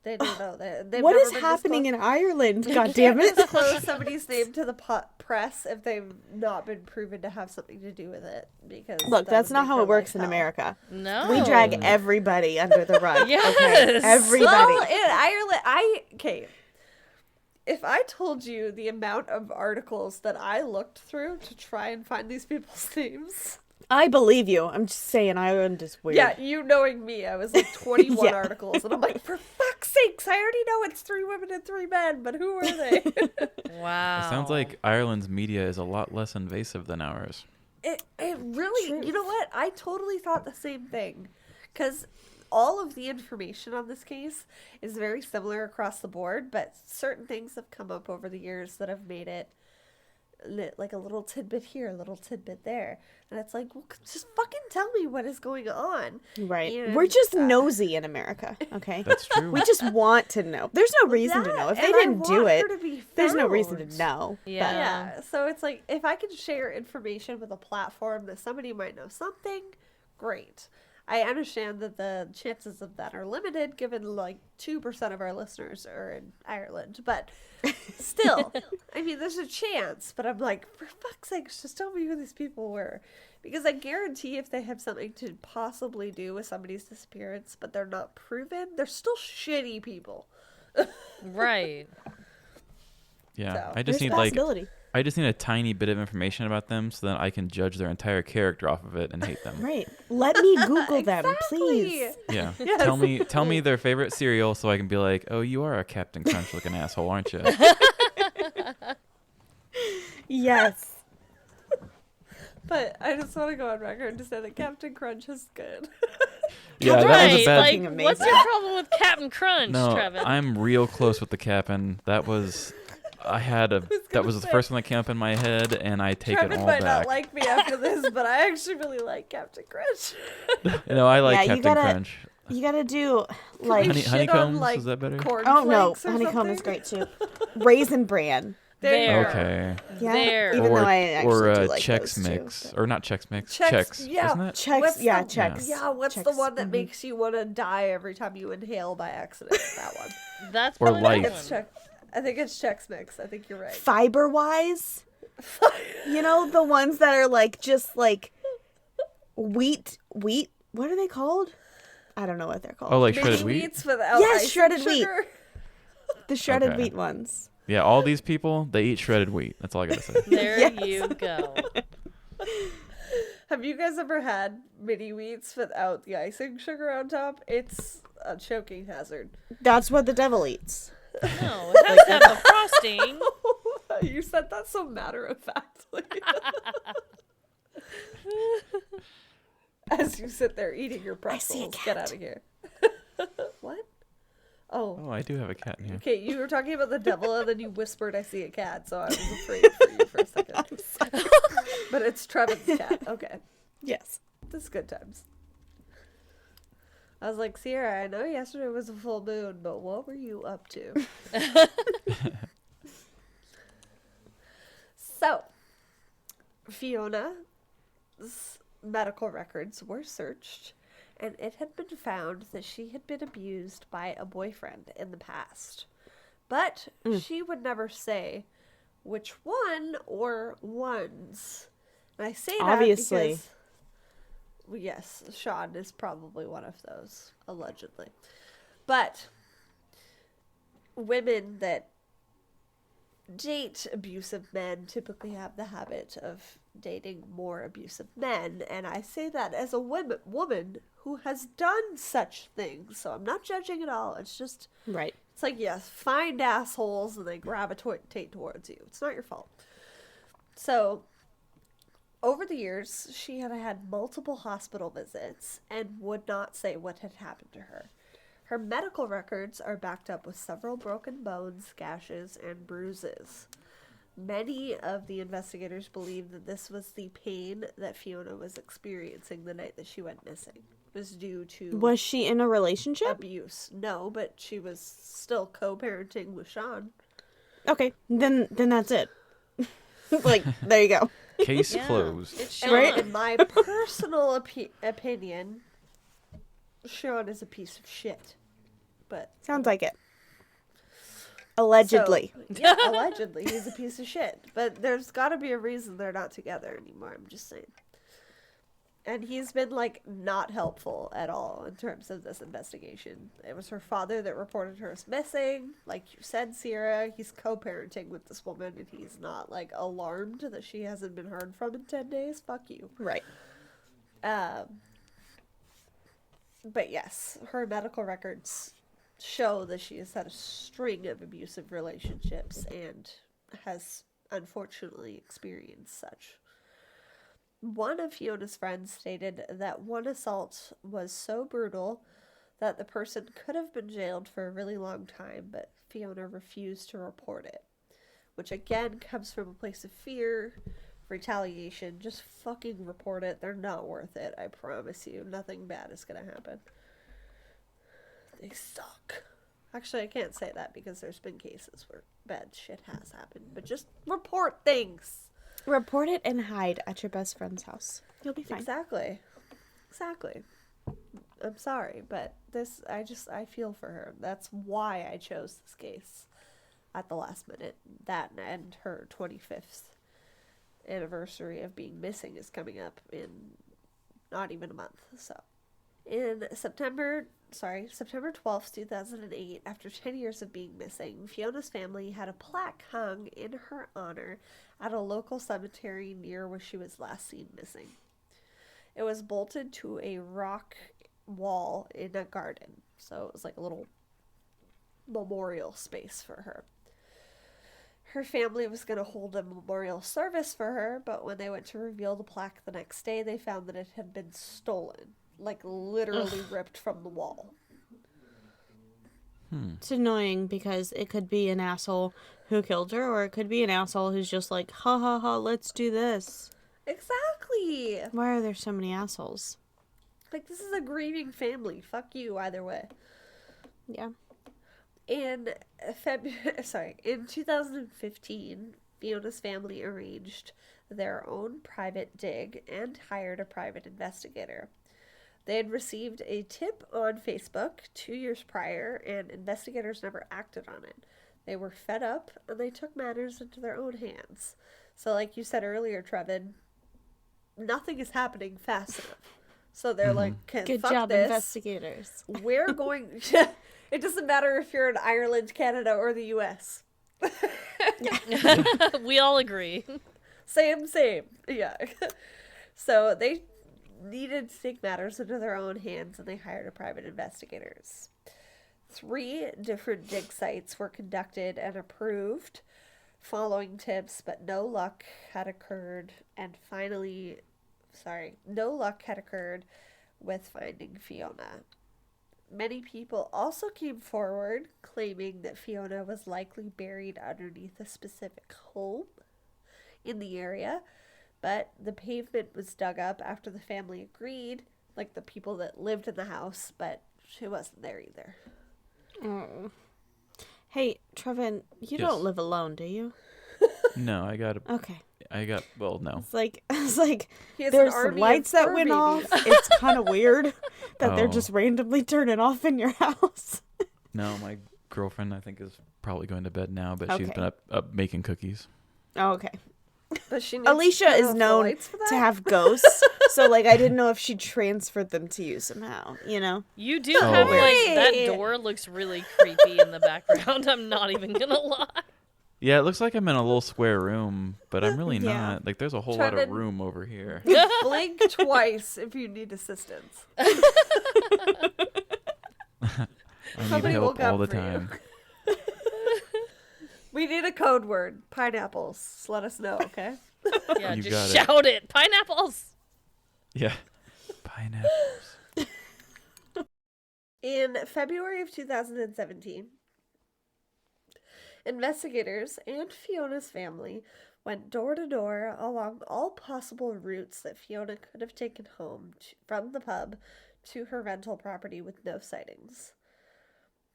They don't know. What is happening in Ireland? God damn it! Disclose somebody's name to the press if they've not been proven to have something to do with it. Because look, that's not how it works in America. No, we drag everybody under the rug. Yes. Okay? Everybody. Well, in Ireland, if I told you the amount of articles that I looked through to try and find these people's names. I believe you. I'm just saying Ireland is weird. Yeah, you knowing me, I was 21 articles, and I'm like, for fuck's sakes, I already know it's 3 women and 3 men, but who are they? Wow. It sounds like Ireland's media is a lot less invasive than ours. It really, you know what? I totally thought the same thing, because all of the information on this case is very similar across the board, but certain things have come up over the years that have made it like a little tidbit here, a little tidbit there. And it's like, well, just fucking tell me what is going on. Right. And, we're just nosy in America, okay? That's true. We just want to know. There's no reason to know. If they didn't do it, there's no reason to know. Yeah. Yeah. So it's like, if I can share information with a platform that somebody might know something, great. I understand that the chances of that are limited given 2% of our listeners are in Ireland, but still, I mean, there's a chance, but I'm like, for fuck's sake, just tell me who these people were. Because I guarantee if they have something to possibly do with somebody's disappearance, but they're not proven, they're still shitty people. Right. Yeah, So, I just there's need possibility. I just need a tiny bit of information about them so that I can judge their entire character off of it and hate them. Right. Let me Google them, please. Yeah. Yes. Tell me their favorite cereal so I can be like, oh, you are a Captain Crunch looking asshole, aren't you? Yes. But I just want to go on record to say that Captain Crunch is good. Yeah, that was a Right. bad. fucking Like, what's amazing. your problem with Captain Crunch, No, Trevin? I'm real close with the Cap'n. That was. That was the first one that came up in my head, and I take it Trevin all might back. not like me after this, but I actually really like Captain Crunch. I like Yeah, you Captain gotta- Crunch. You gotta do We like. Honey- shit honeycombs, on, like, is that better? Oh no, cornflakes or honeycomb is something. great too. Raisin bran. There. There. Okay. Yeah. There. Even or though I actually do like Chex those too, Mix, but- or not Chex Mix. Chex, yeah. wasn't it? Chex, What's yeah, the- Chex. Yeah, what's the Chex, one that mhm. makes you want to die every time you inhale by accident? That one. That's Or probably life. that It's one. Chex. I think it's Chex Mix. I think you're right. Fiber wise, you know the ones that are like just like wheat. What are they called? I don't know what they're called. Oh, like shredded Mini wheat? wheats without Yes, icing shredded sugar. wheat. The shredded Okay. wheat ones. Yeah, all these people, they eat shredded wheat. That's all I gotta say. There Yes. you go. Have you guys ever had mini wheats without the icing sugar on top? It's a choking hazard. That's what the devil eats. No, it has to have the frosting. You said that so matter-of-factly. As you sit there eating your pretzels. Get out of here. What? Oh, I do have a cat in here. Okay, you were talking about the devil and then you whispered, I see a cat, so I was afraid for you for a second. I'm sorry. But it's Trevin's cat. Okay. Yes. This is good times. I was like, Sierra, I know yesterday was a full moon, but what were you up to? So, Fiona's medical records were searched, and it had been found that she had been abused by a boyfriend in the past. But she would never say which one or ones. And I say that Obviously. because, well, yes, Sean is probably one of those, allegedly. But women that date abusive men typically have the habit of dating more abusive men, and I say that as a woman who has done such things, so I'm not judging at all. It's just, Right. it's like, yes, find assholes and they gravitate towards you. It's not your fault. So, over the years, she had had multiple hospital visits and would not say what had happened to her. Her medical records are backed up with several broken bones, gashes, and bruises. Many of the investigators believe that this was the pain that Fiona was experiencing the night that she went missing. It was due to Was she in a relationship? abuse. No, but she was still co-parenting with Sean. Okay, then that's it. Like, there you go. Case Yeah. closed. It's And Sean. in my personal opinion, Sean is a piece of shit. But Sounds like it. Allegedly. So, yeah, allegedly, he's a piece of shit. But there's got to be a reason they're not together anymore. I'm just saying. And he's been, like, not helpful at all in terms of this investigation. It was her father that reported her as missing. Like you said, Sierra, he's co-parenting with this woman, and he's not, like, alarmed that she hasn't been heard from in 10 days. Fuck you. Right. But yes, her medical records show that she has had a string of abusive relationships and has unfortunately experienced such. One of Fiona's friends stated that one assault was so brutal that the person could have been jailed for a really long time, but Fiona refused to report it. Which again comes from a place of fear, retaliation. Just fucking report it. They're not worth it, I promise you. Nothing bad is gonna happen. They suck. Actually, I can't say that because there's been cases where bad shit has happened. But just report things. Report it and hide at your best friend's house. You'll be fine. Exactly. I'm sorry, but this, I feel for her. That's why I chose this case at the last minute. That and her 25th anniversary of being missing is coming up in not even a month. So, in September 12th, 2008, after 10 years of being missing, Fiona's family had a plaque hung in her honor at a local cemetery near where she was last seen missing. It was bolted to a rock wall in a garden, so it was like a little memorial space for her. Her family was going to hold a memorial service for her, but when they went to reveal the plaque the next day, they found that it had been stolen. Like, literally ripped from the wall. It's annoying because it could be an asshole who killed her, or it could be an asshole who's just like, ha ha ha, let's do this. Exactly! Why are there so many assholes? Like, this is a grieving family. Fuck you, either way. Yeah. In 2015, Fiona's family arranged their own private dig and hired a private investigator. They had received a tip on Facebook 2 years prior, and investigators never acted on it. They were fed up, and they took matters into their own hands. So like you said earlier, Trevin, nothing is happening fast enough. So they're like, good fuck job, this. investigators. We're going... It doesn't matter if you're in Ireland, Canada, or the U.S. We all agree. Same. Yeah. So they needed to take matters into their own hands, and they hired a private investigators. 3 different dig sites were conducted and approved following tips, but no luck had occurred with finding Fiona. Many people also came forward claiming that Fiona was likely buried underneath a specific home in the area, but the pavement was dug up after the family agreed, like the people that lived in the house, but she wasn't there either. Oh. Hey, Trevin, you don't live alone, do you? No, Okay. no. It's like there's some lights that went off. It's kind of weird that they're just randomly turning off in your house. No, my girlfriend, I think, is probably going to bed now, but she's been up making cookies. Oh, okay. But Alecia is known to have ghosts, so like I didn't know if she transferred them to you somehow, you know? You do have that door looks really creepy in the background. I'm not even gonna lie. Yeah, it looks like I'm in a little square room, but I'm really not. Like, there's a whole lot of room over here. Blink twice if you need assistance. I need help all the time. We need a code word. Pineapples. Just let us know, okay? Yeah, just shout it. Pineapples! Yeah. Pineapples. In February of 2017, investigators and Fiona's family went door to door along all possible routes that Fiona could have taken home from the pub to her rental property with no sightings.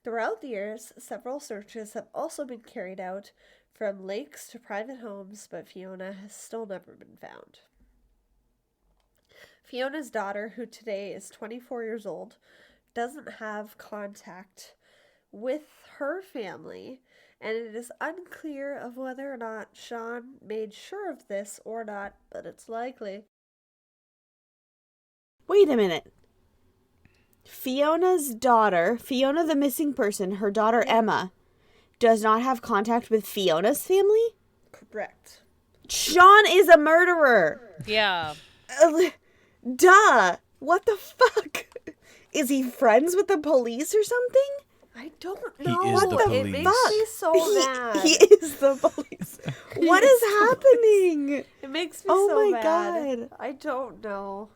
Throughout the years, several searches have also been carried out, from lakes to private homes, but Fiona has still never been found. Fiona's daughter, who today is 24 years old, doesn't have contact with her family, and it is unclear of whether or not Sean made sure of this or not, but it's likely. Wait a minute. Fiona's daughter, Fiona the missing person, her daughter Emma, does not have contact with Fiona's family? Correct. Sean is a murderer. Yeah. Duh. What the fuck? Is he friends with the police or something? I don't know. He is the police. It makes me so mad. He is the police. What is happening? It makes me so mad. Oh my god. I don't know.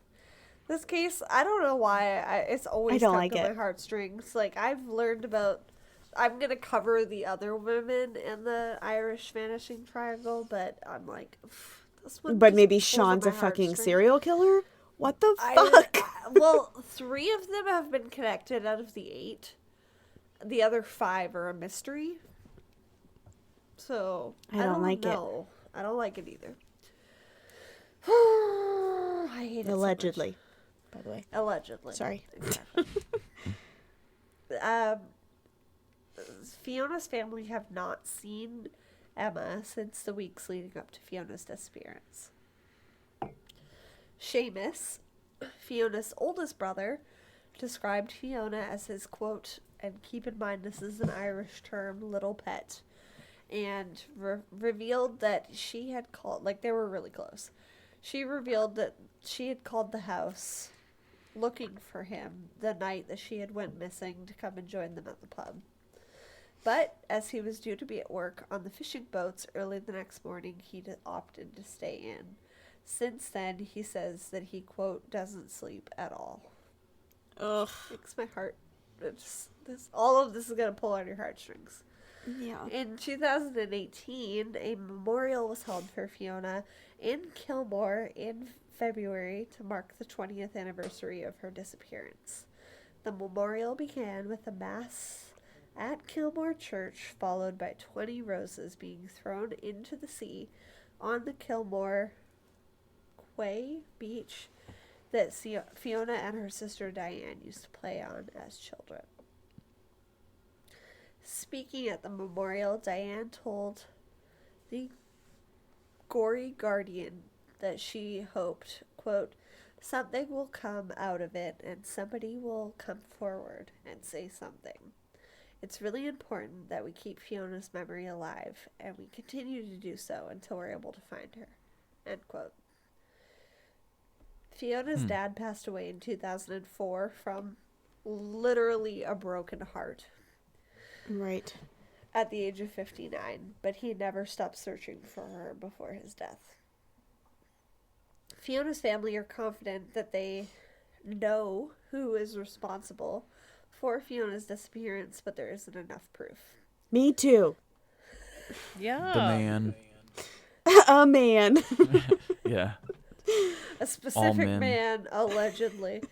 This case, I don't know why it's always tugged at my heartstrings. Like, I've learned about... I'm going to cover the other women in the Irish Vanishing Triangle, but I'm like... This one but maybe Sean's a fucking serial killer? What the fuck? Well, 3 of them have been connected out of the 8. The other 5 are a mystery. So, I don't like it. I don't like it either. I hate it Allegedly. So by the way. Allegedly. Sorry. Exactly. Fiona's family have not seen Emma since the weeks leading up to Fiona's disappearance. Seamus, Fiona's oldest brother, described Fiona as his, quote, and keep in mind this is an Irish term, little pet, and revealed that she had called, like, they were really close. She revealed that she had called the house looking for him the night that she had went missing to come and join them at the pub. But as he was due to be at work on the fishing boats early the next morning, he opted to stay in. Since then, he says that he, quote, doesn't sleep at all. Ugh. Makes my heart... all of this is going to pull on your heartstrings. Yeah. In 2018, a memorial was held for Fiona in Kilmore in February to mark the 20th anniversary of her disappearance. The memorial began with a mass at Kilmore Church, followed by 20 roses being thrown into the sea on the Kilmore Quay beach that Fiona and her sister Diane used to play on as children. Speaking at the memorial, Diane told the Gory Guardian that she hoped, quote, something will come out of it and somebody will come forward and say something. It's really important that we keep Fiona's memory alive, and we continue to do so until we're able to find her. End quote. Fiona's dad passed away in 2004 from literally a broken heart. Right. At the age of 59, but he never stopped searching for her before his death. Fiona's family are confident that they know who is responsible for Fiona's disappearance, but there isn't enough proof. Me too. Yeah. The man. A man. Yeah. A specific man, allegedly.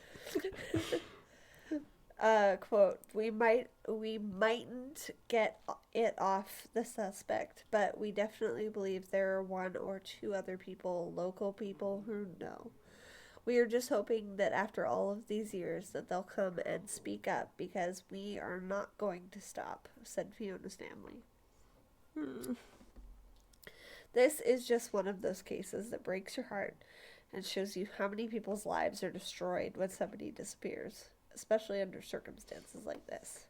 Quote, we mightn't get it off the suspect, but we definitely believe there are one or two other people, local people, who know. We are just hoping that after all of these years that they'll come and speak up, because we are not going to stop, said Fiona's family. This is just one of those cases that breaks your heart and shows you how many people's lives are destroyed when somebody disappears, especially under circumstances like this.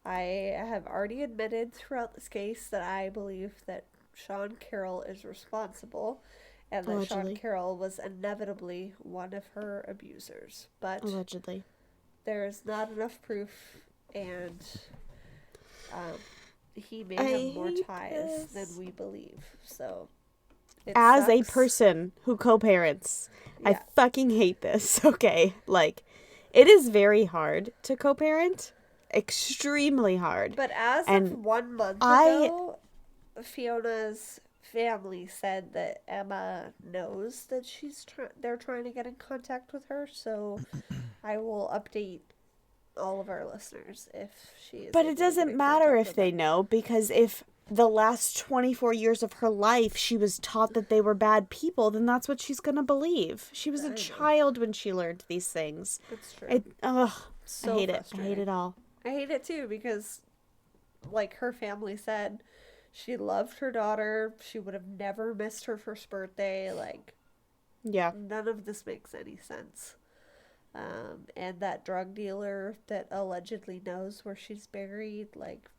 I have already admitted throughout this case that I believe that Sean Carroll is responsible, and that Allegedly. Sean Carroll was inevitably one of her abusers. But Allegedly. there is not enough proof, and he may have more ties than we believe. So, as a sucks. person who co-parents, I Yeah. fucking hate this. Okay, like, it is very hard to co-parent. Extremely hard. But as And of 1 month ago, Fiona's family said that Emma knows that they're trying to get in contact with her, so I will update all of our listeners if she is. But able it to get doesn't in matter contact if with they them. know, because if the last 24 years of her life she was taught that they were bad people, then that's what she's gonna believe. She was a child when she learned these things. It's true. I So hate it. I hate frustrating. it all. I hate it too, because like her family said, she loved her daughter. She would have never missed her first birthday. Like, Yeah. none of this makes any sense. And that drug dealer that allegedly knows where she's buried, like,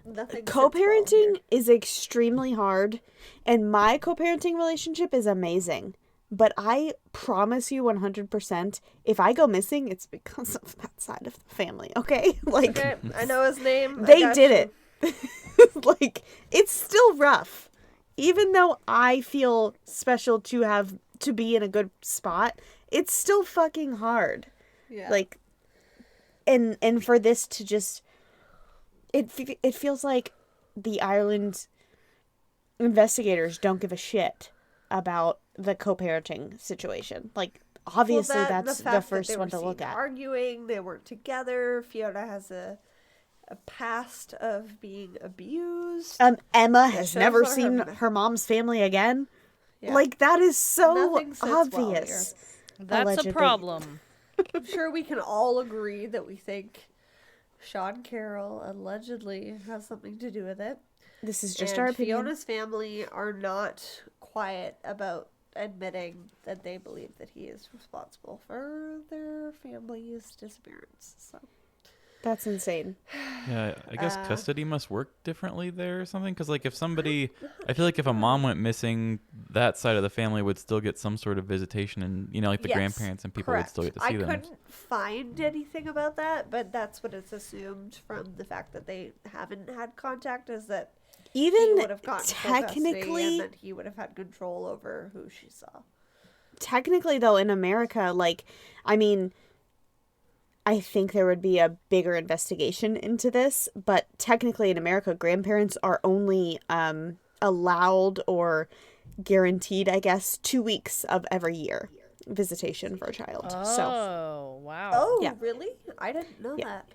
nothing. Co-parenting is extremely hard, and my co-parenting relationship is amazing. But I promise you 100%, if I go missing, it's because of that side of the family, okay? Like, Okay, I know his name. they did it. Like, it's still rough. Even though I feel special to be in a good spot, it's still fucking hard. Yeah. Like, and for this to just, it feels like the Ireland investigators don't give a shit about the co-parenting situation. Like, obviously that's the first one to look at. Arguing, they weren't together. Fiona has a past of being abused. Emma has shows never what seen her- her mom's family again. Yeah. Like, that is so Nothing sits well obvious. That's Allegedly. a problem. I'm sure we can all agree that we think Sean Carroll allegedly has something to do with it. This is just And our opinion. Fiona's family are not quiet about admitting that they believe that he is responsible for their family's disappearance. So That's insane. Yeah, I guess custody must work differently there or something. Because, like, if somebody, I feel like if a mom went missing, that side of the family would still get some sort of visitation, and like the yes, grandparents and people would still get to see I them. couldn't find anything about that, but that's what it's assumed from the fact that they haven't had contact, is that he Even would have gotten full custody technically, and that he would have had control over who she saw. technically though, in America, like, I mean, I think there would be a bigger investigation into this, but technically in America, grandparents are only allowed or guaranteed, I guess, 2 weeks of every year visitation for a child. So, Oh, wow. Oh, Yeah. really? I didn't know Yeah. that.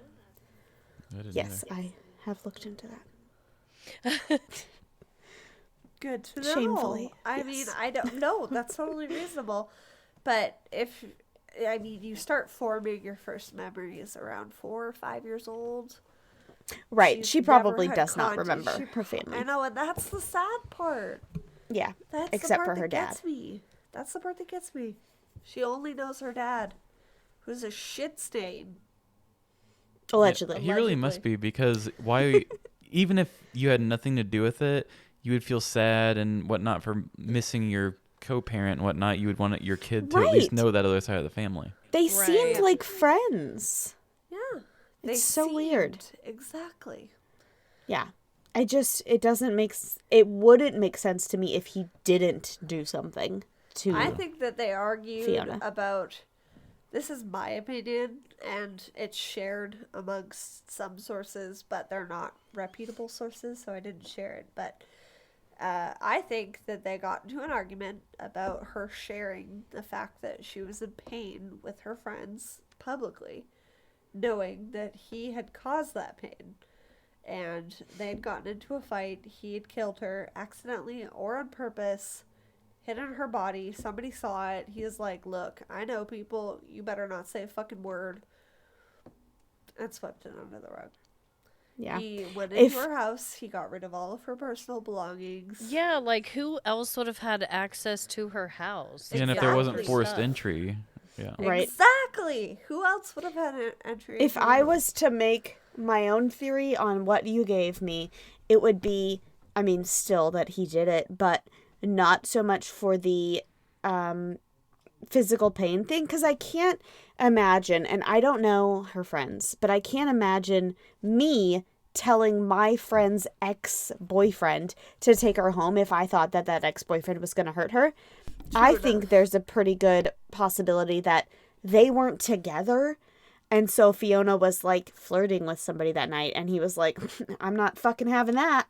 I didn't yes, either. I have looked into that. Good to know. Shamefully, I mean, yes. I don't know. That's totally reasonable. But you start forming your first memories around 4 or 5 years old. Right, She's she never probably had does not contact. remember her family. I know, and that's the sad part. Yeah, That's except the part for her that dad. gets me. That's the part that gets me. She only knows her dad, who's a shit stain. Allegedly. Yeah, he really must be, because why? Even if you had nothing to do with it, you would feel sad and whatnot for missing your co-parent and whatnot. You would want your kid to at least know that other side of the family. They seemed like friends. Yeah. It's so weird. Exactly. Yeah. It wouldn't make sense to me if he didn't do something to I think that they argued Fiona about, this is my opinion, and it's shared amongst some sources, but they're not reputable sources, so I didn't share it. But I think that they got into an argument about her sharing the fact that she was in pain with her friends publicly, knowing that he had caused that pain. And they had gotten into a fight. He had killed her accidentally or on purpose, hidden her body. Somebody saw it. He was like, look, I know people. You better not say a fucking word. And swept it under the rug. Yeah. He went into her house. He got rid of all of her personal belongings. Yeah, like who else would have had access to her house? And if there wasn't forced entry. Yeah. Right. Exactly. Who else would have had an entry? If I was to make my own theory on what you gave me, it would be, I mean, still that he did it, but not so much for the physical pain thing, because I can't imagine, and I don't know her friends, but I can't imagine me telling my friend's ex-boyfriend to take her home if I thought that that ex-boyfriend was going to hurt her. I think there's a pretty good possibility that they weren't together, and so Fiona was like flirting with somebody that night, and he was like, I'm not fucking having that.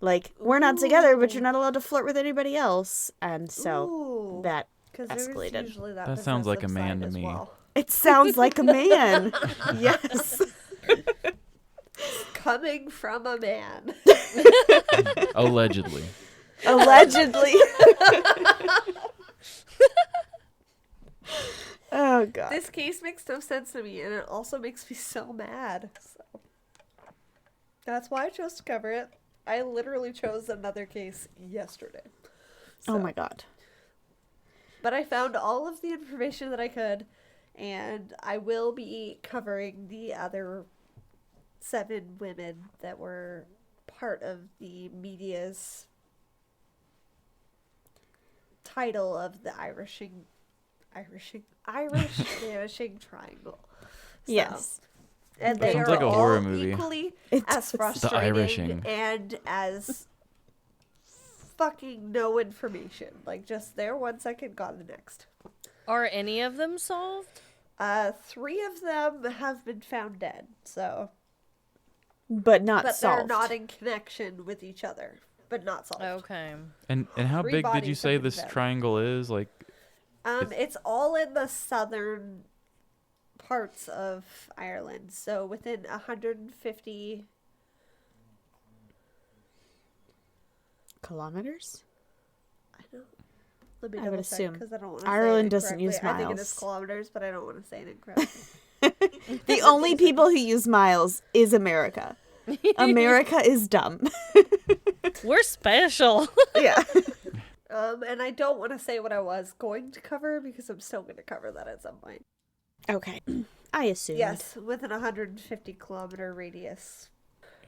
Like, we're not together, but you're not allowed to flirt with anybody else. And so that escalated. That sounds like a man to me. Well. It sounds like a man. Yes. Coming from a man. Allegedly. Allegedly. Oh, God. This case makes no sense to me, and it also makes me so mad. So that's why I chose to cover it. I literally chose another case yesterday. So. Oh, my God. But I found all of the information that I could, and I will be covering the other 7 women that were part of the media's title of the Irish Vanishing Triangle. So, yes. And they sounds are like a all horror movie. Equally as frustrating and as fucking no information. Like, just there 1 second, gone the next. Are any of them solved? 3 of them have been found dead, so. But solved. They're not in connection with each other, but not solved. Okay. And how 3 big did you say this found. triangle is? Like, it's all in the southern parts of Ireland, so within 150 kilometers. I don't. Let me I would assume because I don't want to. Ireland say it doesn't use miles. I think it is kilometers, but I don't want to say it incorrectly. The only people who use miles is America. America is dumb. We're special. Yeah. And I don't want to say what I was going to cover because I'm still going to cover that at some point. Okay. I assumed. Yes, within 150 kilometer radius.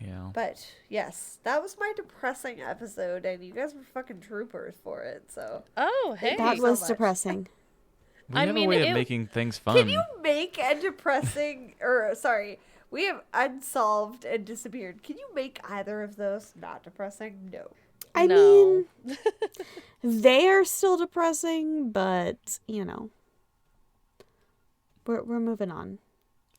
yeah. But yes, that was my depressing episode, and you guys were fucking troopers for it. So Oh, hey. That so was much. depressing. We have a way of making things fun. Can you make a depressing, or sorry, we have unsolved and disappeared. Can you make either of those not depressing? No. I No. mean, they are still depressing, but you know, we're moving on.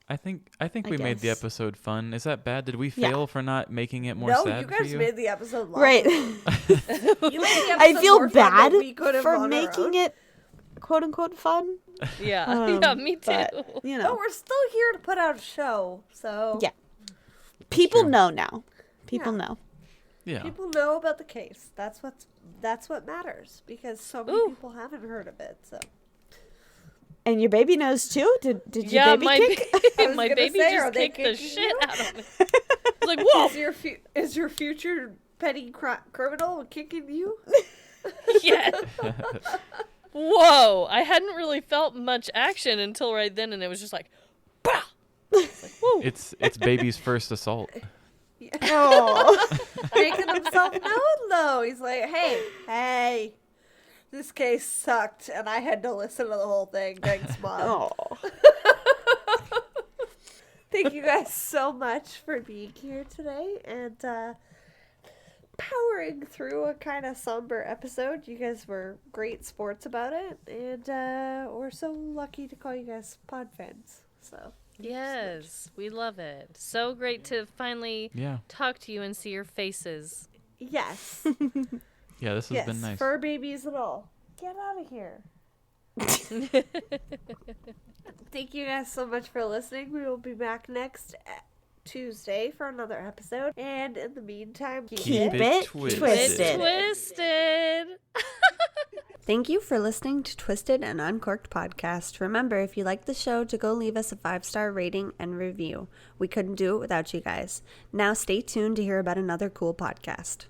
I think we made the guess. episode fun. Is that bad? Did we fail for not making it more No, sad you for guys you? made the episode long. Right. You made the episode I feel more fun bad than we could have for on our making own. it "quote unquote" fun. Yeah. Yeah, me too. But, you But know, we're still here to put out a show, so yeah. People true. know now. People Yeah. know. Yeah. people know about the case. That's what matters because so many people haven't heard of it. So And your baby knows too. Did your Yeah, baby my kick? I was my gonna baby say, are just they kicked the kicking shit you? out of me. It's like, whoa. Is your future petty criminal kicking you? Yeah. whoa, I hadn't really felt much action until right then, and it was just like, bah! It's like, whoa. It's baby's first assault. Oh, making himself known though. He's like, hey, this case sucked, and I had to listen to the whole thing. Thanks, Mom. Oh. Thank you guys so much for being here today and powering through a kind of somber episode. You guys were great sports about it, and we're so lucky to call you guys pod fans. So yes, we love it. So great to finally talk to you and see your faces. Yes. Yeah, this has been nice. Fur babies and all. Get out of here. Thank you guys so much for listening. We will be back next Tuesday for another episode. And in the meantime, keep it twisted. Thank you for listening to Twisted and Uncorked Podcast. Remember, if you like the show, to go leave us a 5-star rating and review. We couldn't do it without you guys. Now stay tuned to hear about another cool podcast.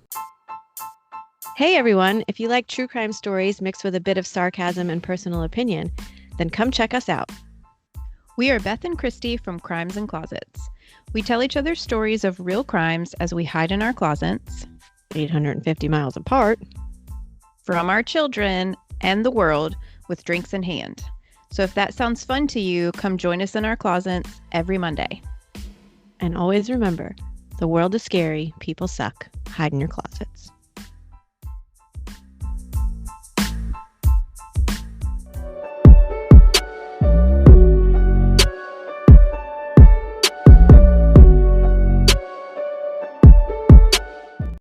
Hey everyone, if you like true crime stories mixed with a bit of sarcasm and personal opinion, then come check us out. We are Beth and Christy from Crimes and Closets. We tell each other stories of real crimes as we hide in our closets, 850 miles apart, from our children and the world with drinks in hand. So if that sounds fun to you, come join us in our closets every Monday. And always remember, the world is scary, people suck. Hide in your closets.